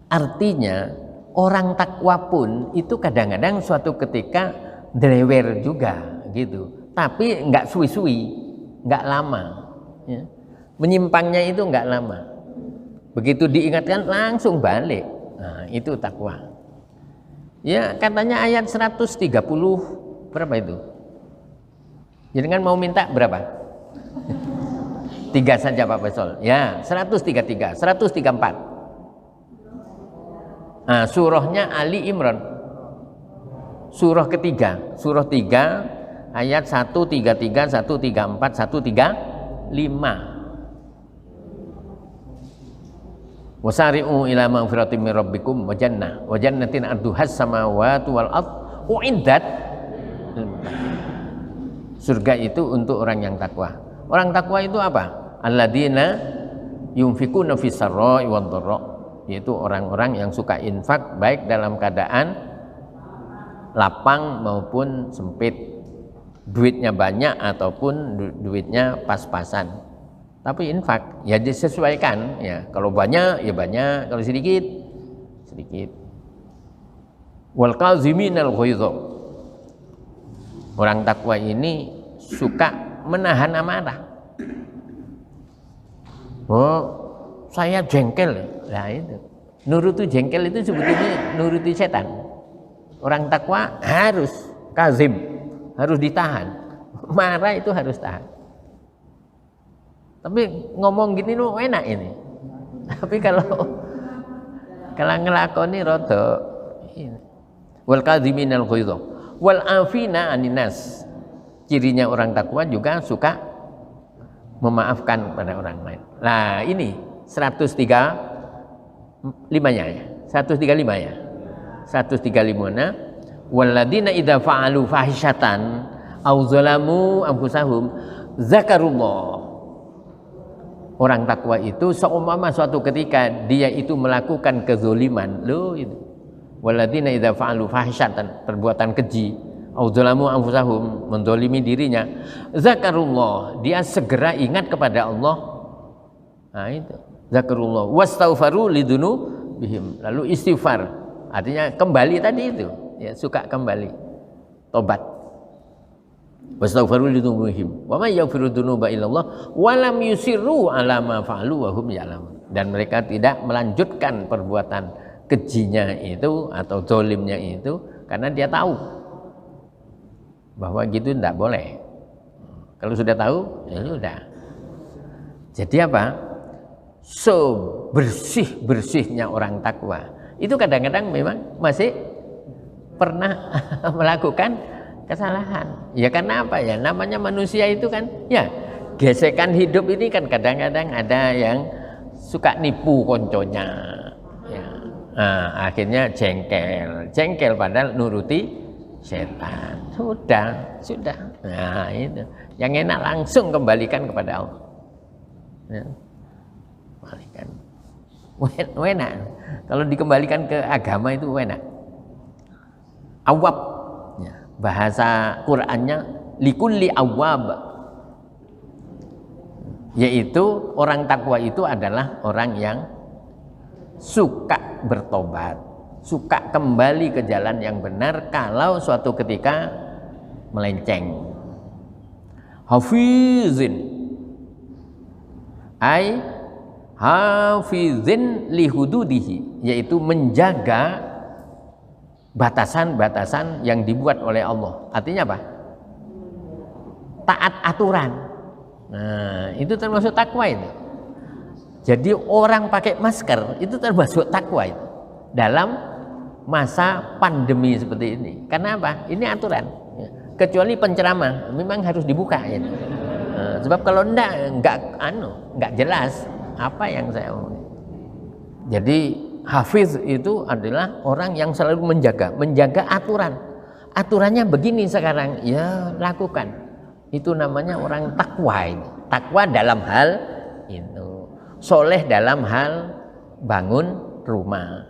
Artinya orang takwa pun itu kadang-kadang suatu ketika drewer juga gitu, tapi nggak suwi-suwi, nggak lama ya. Menyimpangnya itu nggak lama, begitu diingatkan langsung balik. Nah itu takwa ya. Katanya ayat 130 berapa itu? Jangan mau minta berapa? 3 saja Pak Besol. Ya, 133, 134. Nah, surahnya Ali Imran. Surah ketiga, surah 3 ayat 133, 134, 135. Wasari'u ila magfiratin min rabbikum wa jannatin arduhas samawati wal ardh uiddat. Surga itu untuk orang yang takwa. Orang takwa itu apa? Alladzina yunfikuna fis sarra'i wad dharra, yaitu orang-orang yang suka infak baik dalam keadaan lapang maupun sempit, duitnya banyak ataupun duitnya pas-pasan. Tapi infak ya disesuaikan ya. Kalau banyak ya banyak, kalau sedikit sedikit. Wal qaziminal ghaidha, orang takwa ini suka menahan amarah. Oh, saya jengkel. Nah itu. Nuruti jengkel itu sebetulnya nuruti setan. Orang takwa harus kazim, harus ditahan. Marah itu harus tahan. Tapi ngomong gini lu enak ini. Tapi kalau ngelakoni rada ini. Wal kadziminal ghaidha wal afina aninas. Cirinya orang takwa juga suka memaafkan pada orang lain. Nah ini 135-nya ya. 135 ya. 135-nya walladzina idza fa'alu fahisyatan aw zalamu anfusahum zakarullah. Orang takwa itu seumpama suatu ketika dia itu melakukan kezaliman, loh itu. Walladzina idza fa'alu fahisyatan, perbuatan keji, au dzalamu anfusahum, mendolimi dirinya, zakarullah, dia segera ingat kepada Allah. Nah itu zakarullah wastaghfaru lidzunubihim, lalu istighfar, artinya kembali tadi itu ya, suka kembali tobat. Wastaghfiru lidzunubihim wa may yaghfiru dzunuba illallah wa lam yusirru ala ma fa'alu wa hum ya'lamun, dan mereka tidak melanjutkan perbuatan kejinya itu atau zalimnya itu karena dia tahu bahwa gitu tidak boleh. Kalau sudah tahu ya sudah. Jadi apa? Bersih-bersihnya orang takwa itu kadang-kadang memang masih pernah melakukan kesalahan. Ya karena apa ya? Namanya manusia itu kan ya gesekan hidup ini kan kadang-kadang ada yang suka nipu konconya. Ya. Nah, akhirnya jengkel padahal nuruti setan. Sudah. Nah, itu. Yang enak langsung kembalikan kepada Allah. Ya. Kembalikan. Enak. Kalau dikembalikan ke agama itu enak. Awab, ya. Bahasa Qur'annya likulli awab, yaitu orang takwa itu adalah orang yang suka bertobat, suka kembali ke jalan yang benar kalau suatu ketika melenceng. Hafizin ai hafizin li hududihi, yaitu menjaga batasan-batasan yang dibuat oleh Allah. Artinya apa? Taat aturan. Nah, itu termasuk takwa itu. Jadi orang pakai masker itu termasuk takwa itu dalam masa pandemi seperti ini. Karena apa? Ini aturan. Kecuali penceramah memang harus dibuka ya. Nah, sebab kalau enggak jelas apa yang saya omongin. Jadi hafiz itu adalah orang yang selalu menjaga aturan. Aturannya begini sekarang, ya lakukan. Itu namanya orang takwa ini. Takwa dalam hal itu, soleh dalam hal bangun rumah.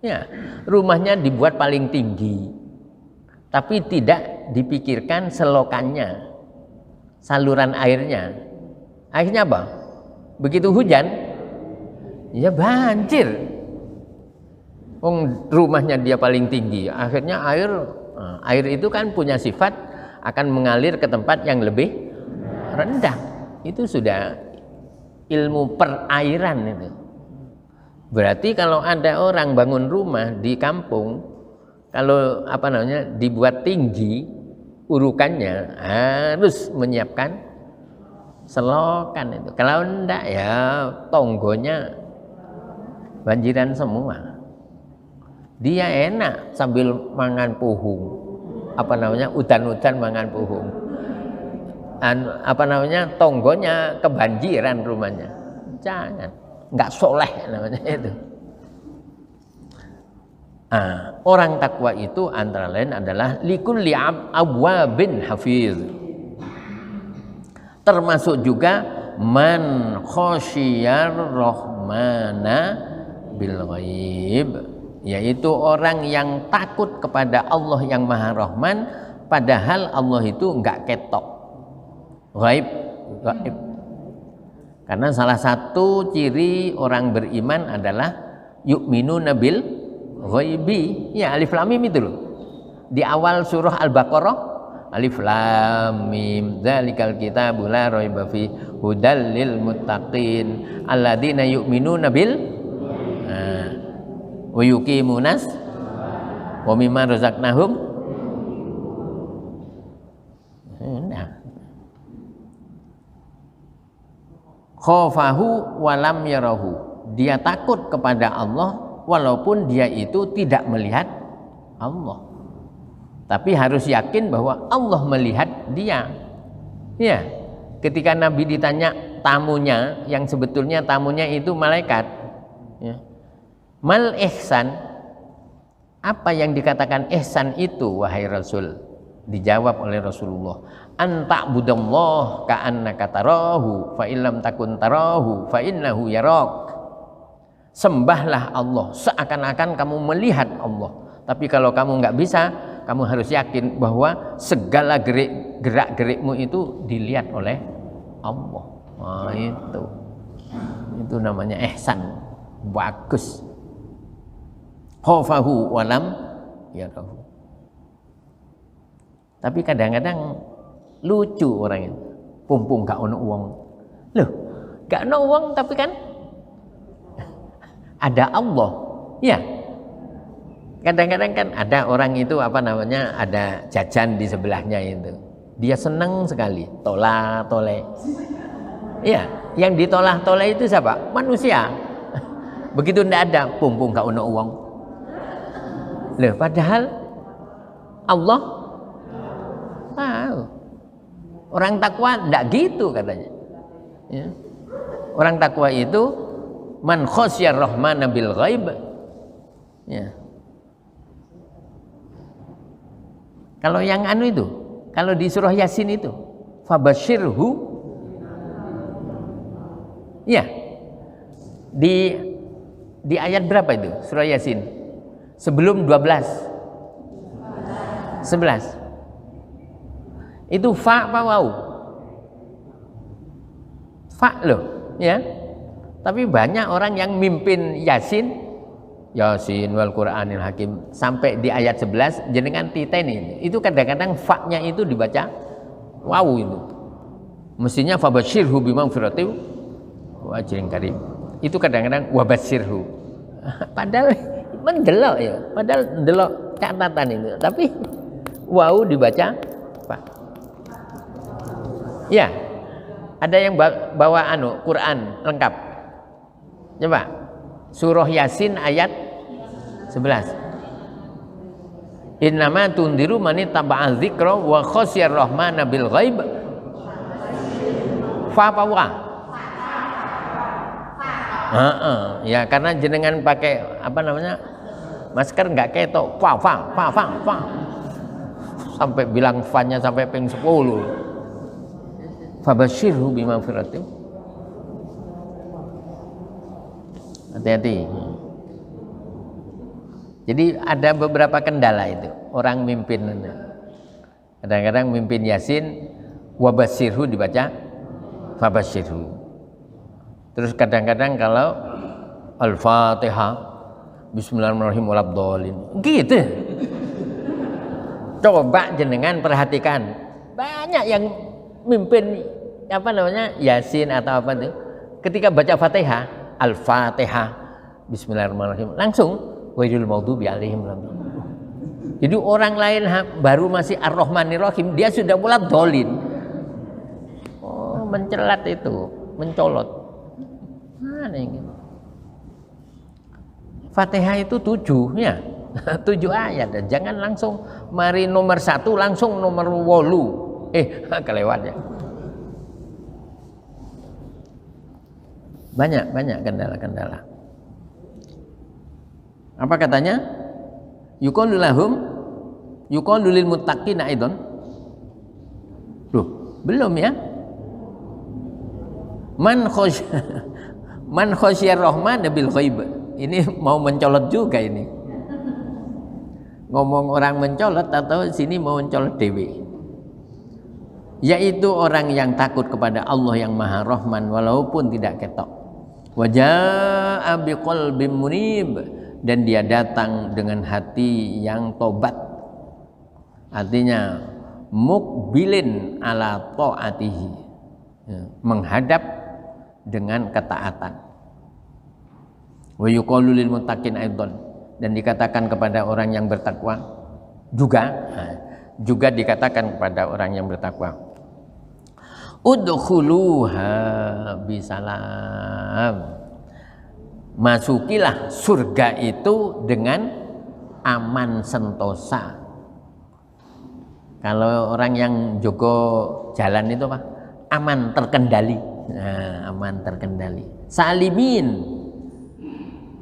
Ya, rumahnya dibuat paling tinggi, tapi tidak dipikirkan selokannya, saluran airnya. Akhirnya apa? Begitu hujan, ya banjir. Rumahnya dia paling tinggi, akhirnya air itu kan punya sifat akan mengalir ke tempat yang lebih rendah. Itu sudah ilmu perairan itu. Berarti kalau ada orang bangun rumah di kampung, kalau dibuat tinggi urukannya, harus menyiapkan selokan itu. Kalau enggak ya tonggonya banjiran semua. Dia enak sambil mangan puhung. Udan-udan mangan puhung. Tonggonya kebanjiran rumahnya. Jangan, enggak soleh namanya itu. Orang takwa itu antara lain adalah likulli abwabin hafiz. Termasuk juga man khosyar rahmana bil ghaib, yaitu orang yang takut kepada Allah yang Maha Rahman, padahal Allah itu enggak ketok. Ghaib. Karena salah satu ciri orang beriman adalah yu'minuna bil ghaibi. Ya, alif lam mim itu loh. Di awal surah Al-Baqarah, alif lam mim dzalikal kitabu la raiba fi hudal lil muttaqin alladzina yu'minuna bil wa yuqimunas wa mimma razaqnahum. Khafahu wa lam yarahu, dia takut kepada Allah walaupun dia itu tidak melihat Allah, tapi harus yakin bahwa Allah melihat dia. Ya, ketika Nabi ditanya tamunya, yang sebetulnya tamunya itu malaikat, ya, mal ihsan, apa yang dikatakan ihsan itu wahai Rasul? Dijawab oleh Rasulullah, anta'budallah ka'annaka tarahu fa illam takun tarahu fa innahu yarak. Sembahlah Allah seakan-akan kamu melihat Allah, tapi kalau kamu nggak bisa, kamu harus yakin bahwa segala gerak-gerikmu itu dilihat oleh Allah. Nah, itu namanya ihsan. Bagus. Khafahu walam yarahu. Tapi kadang-kadang lucu orang itu, pumpung gak ono uang. Loh, gak ono uang tapi kan ada Allah. Ya. Kadang-kadang kan ada orang itu ada jajan di sebelahnya itu. Dia senang sekali, tola-tole. Iya, yang ditolah-tole itu siapa? Manusia. Begitu ndak ada, pumpung gak ono uang. Loh, padahal Allah tahu. Orang takwa ndak gitu katanya. Ya. Orang takwa itu man khosyar rahmana bil ghaib. Ya. Kalau yang itu, kalau di surah Yasin itu, fabasyirhu. Ya. Di ayat berapa itu? Surah Yasin. Sebelum 12. 11. Itu fa apa waw? Fa loh, ya. Tapi banyak orang yang mimpin Yasin Yasin wal Qur'anil Hakim sampai di ayat 11 jenengan titeni. Itu kadang-kadang fa-nya itu dibaca waw itu. Mestinya fabasyirhu bimaghfirati wa ajrin karim. Itu kadang-kadang wabasyirhu. Padahal mendelok ya, padahal ndelok catatan itu. Tapi waw dibaca fa. Ya. Ada yang bawa Quran lengkap. Coba. Surah Yasin ayat 11. Innama tundiru man ittaba'a dzikra wa khasyar rahmana bil ghaib. Fa apa wa? Ya karena jenengan pakai apa namanya? Masker enggak ketok. Fa. Sampai bilang fa-nya sampai ping 10. Fabasyirhu bimaghfiratin. Hati-hati. Jadi ada beberapa kendala itu orang mimpin. Kadang-kadang mimpin Yasin wabasyirhu dibaca fabasyirhu. Terus kadang-kadang kalau Al-Fatihah Bismillahirrahmanirrahim walabdallin. Gitu. Coba jenengan perhatikan. Banyak yang mimpin apa namanya Yasin atau apa itu ketika baca Fatihah Al-Fatihah Bismillahirrahmanirrahim langsung wailul maghdubi alaihim. Jadi orang lain baru masih Ar-Rahmanir-Rahim dia sudah mulai dolin. Oh, mencelat itu, mencolot. Mana ini? Fatihah itu 7 ya. 7 ayat. Jangan langsung mari nomor 1 langsung nomor 8. Kelewat ya. Banyak kendala-kendala. Apa katanya? Yuqalu lil muttaqina aidan. Loh, belum ya? Man khasyar rahman bil ghaib. Ini mau mencolot juga ini. Ngomong orang mencolot atau sini mau mencolot dewi. Yaitu orang yang takut kepada Allah yang Maha Rahman walaupun tidak ketok. Waja'a biqalbin munib, dan dia datang dengan hati yang tobat. Artinya mukbilin ala ta'atihi, menghadap dengan ketaatan. Wa yuqalu lil muttaqin aidan, dan dikatakan kepada orang yang bertakwa juga dikatakan kepada orang yang bertakwa. Udkhuluha bisalam. Masukilah surga itu dengan aman sentosa. Kalau orang yang jogo jalan itu apa? Aman terkendali. Nah, aman terkendali. Salimin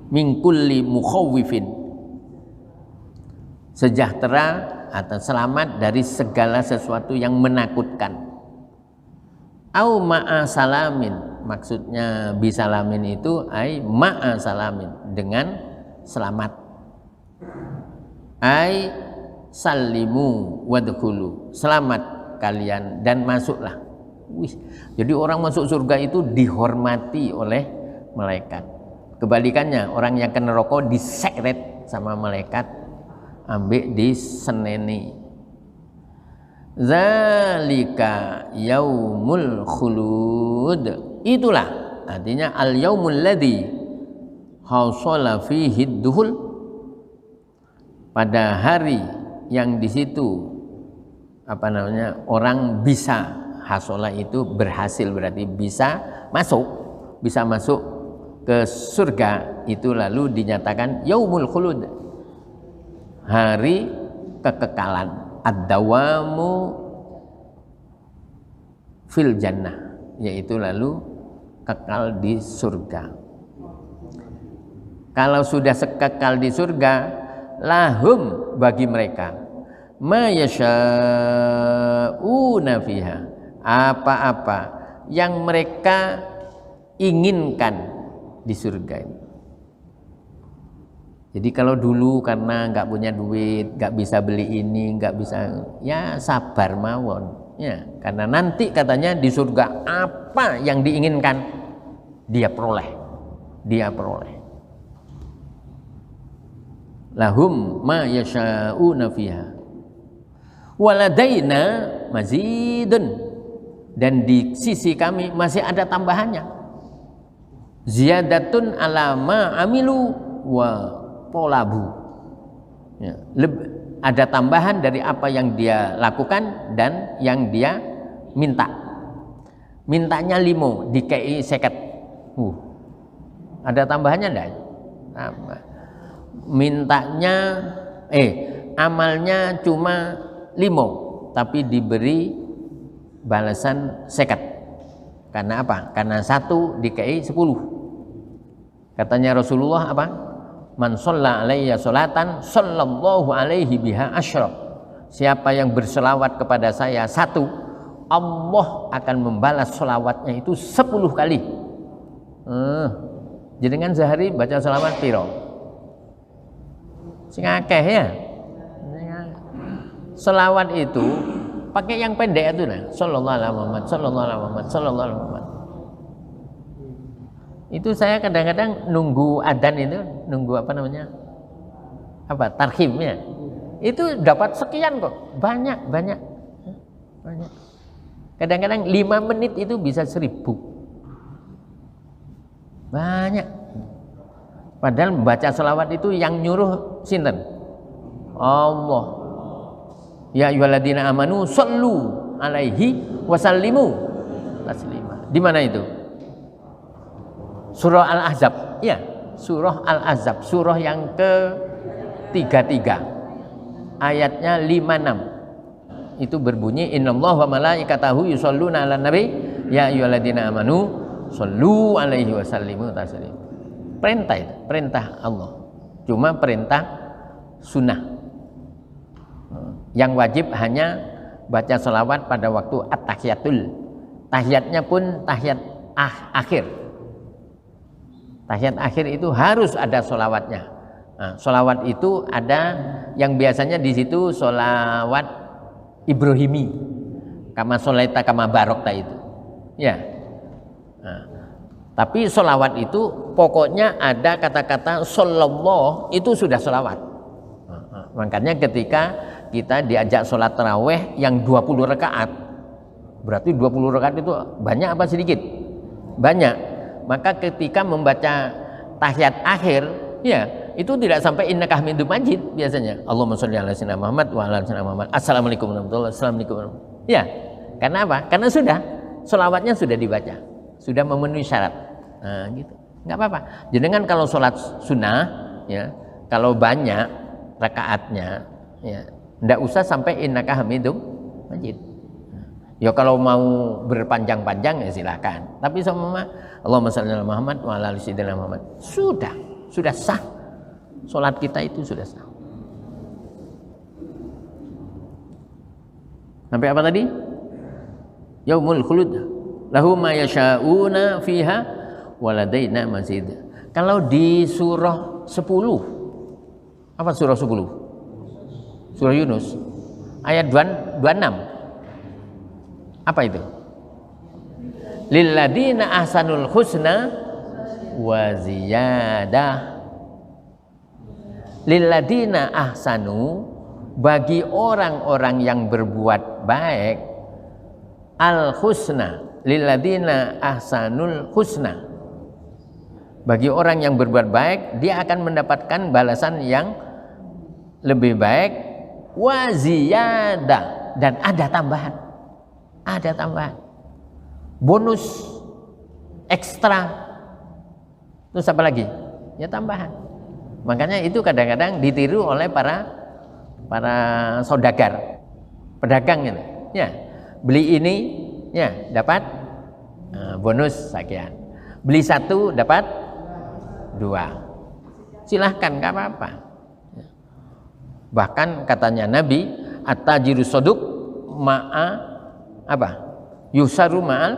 min kulli mukhawwifin. Sejahtera atau selamat dari segala sesuatu yang menakutkan. Au ma'a salamin, maksudnya bisalamin itu ai ma'a salamin, dengan selamat. Ai salimu wadkhulu, selamat kalian dan masuklah. Wih, jadi orang masuk surga itu dihormati oleh malaikat. Kebalikannya orang yang ke neraka diseret sama malaikat, ambek diseneni. Zalika yaumul khulud, itulah artinya al yaumul ladzi hasala fihi duhul, pada hari yang di situ apa namanya orang bisa hasola itu berhasil, berarti bisa masuk ke surga, itu lalu dinyatakan yaumul khulud, hari kekekalan. Ad-dawamu fil jannah, yaitu lalu kekal di surga. Kalau sudah kekal di surga, lahum bagi mereka ma yasya'una fiha, apa-apa yang mereka inginkan di surga ini. Jadi kalau dulu karena nggak punya duit, nggak bisa beli ini, nggak bisa, ya sabar mawon, ya karena nanti katanya di surga apa yang diinginkan dia peroleh. lahum ma yasha'una fiha waladaina mazidun, dan di sisi kami masih ada tambahannya, ziyadatun ala ma amilu wa tolabu, ya, ada tambahan dari apa yang dia lakukan dan yang dia minta. Mintanya 5 dikei 50, ada tambahannya enggak? Tambah. Mintanya amalnya cuma 5 tapi diberi balasan 50. Karena apa? Karena 1 dikei 10. Katanya Rasulullah apa? Man shalla alayya sholatan sallallahu alaihi biha asyra. Siapa yang berselawat kepada saya 1, Allah akan membalas selawatnya itu 10 kali. Jenengan sehari baca selawat piro? Sing akeh ya. Selawat itu pakai yang pendek itu nah, sallallahu alaihi Muhammad, sallallahu alaihi Muhammad, sallallahu alaihi Muhammad. Itu saya kadang-kadang nunggu adzan itu, nunggu apa namanya? Apa? Tarhimnya. Itu dapat sekian kok. Banyak. Kadang-kadang 5 menit itu bisa 1000. Banyak. Padahal membaca selawat itu yang nyuruh sinten? Allah. Ya ayyuhalladzina amanu shallu alaihi wasallimu taslima. Di mana itu? Surah Al-Ahzab. Ya, surah Al-Ahzab, surah yang ke-33. Ayatnya 56. Itu berbunyi innallaha wa malaikatahu yusholluna 'alan nabi ya ayyuhalladzina amanu shallu alaihi wasallimu taslima. Perintah itu, perintah Allah. Cuma perintah sunnah. Yang wajib hanya baca sholawat pada waktu at-tahiyatul. Tahiyatnya pun tahiyat akhir. Tahiyat akhir itu harus ada sholawatnya. Nah, sholawat itu ada yang biasanya di situ sholawat Ibrahimi, kama sholaita kama barokta itu. Ya. Nah, tapi sholawat itu pokoknya ada kata-kata sallallahu itu sudah sholawat. Makanya ketika kita diajak sholat taraweh yang 20 rakaat, berarti 20 rakaat itu banyak apa sedikit? Banyak. Maka ketika membaca tahiyat akhir, ya itu tidak sampai innaka hamidum majid biasanya. Allahumma sholli ala sayyidina Muhammad wa ala sayyidina Muhammad. Assalamualaikum warahmatullahi wabarakatuh. Ya, karena apa? Karena sudah sholawatnya sudah dibaca, sudah memenuhi syarat. Nah, gitu. Nggak apa-apa. Jangan kalau sholat sunnah, ya kalau banyak rakaatnya, ya nggak usah sampai innaka hamidum majid. Ya kalau mau berpanjang-panjang ya silakan. Tapi sama Allahumma shalli ala Muhammad wa ala sayyidina Muhammad. Sudah sah. Salat kita itu sudah sah. Sampai apa tadi? Yaumul khulud. Lahu ma yasha'una fiha waladaina mazid. Kalau di surah 10. Apa surah 10? Surah Yunus ayat 26. Apa itu? Lilladzina ahsanul husna wa ziyadah. Lilladzina ahsanu, bagi orang-orang yang berbuat baik, al husna. Lilladzina ahsanul husna, bagi orang yang berbuat baik dia akan mendapatkan balasan yang lebih baik, wa ziyadah, dan ada tambahan. Ada tambahan, bonus ekstra. Terus apa lagi? Ya tambahan. Makanya itu kadang-kadang ditiru oleh para saudagar, pedagang gitu. Ya, beli ini ya dapat bonus sekian. Beli 1 dapat 2. Silahkan, nggak apa-apa. Bahkan katanya Nabi, at-tajiru shodiq ma'a apa? Yusaru ma'al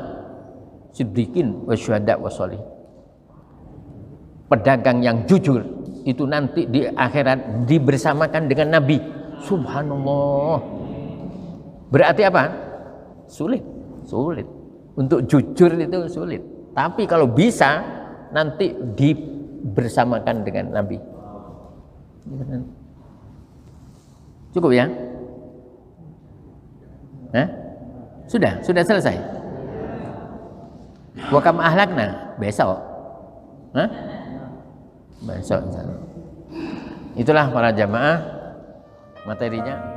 siddiqin wa syuhada wa sholih. Pedagang yang jujur itu nanti di akhirat dibersamakan dengan Nabi. Subhanallah. Berarti apa? Sulit. Untuk jujur itu sulit. Tapi kalau bisa nanti dibersamakan dengan Nabi. Cukup ya? Hah? Sudah selesai. Wa kam ahlakna besok. Hah? Besok. Itulah para jamaah materinya.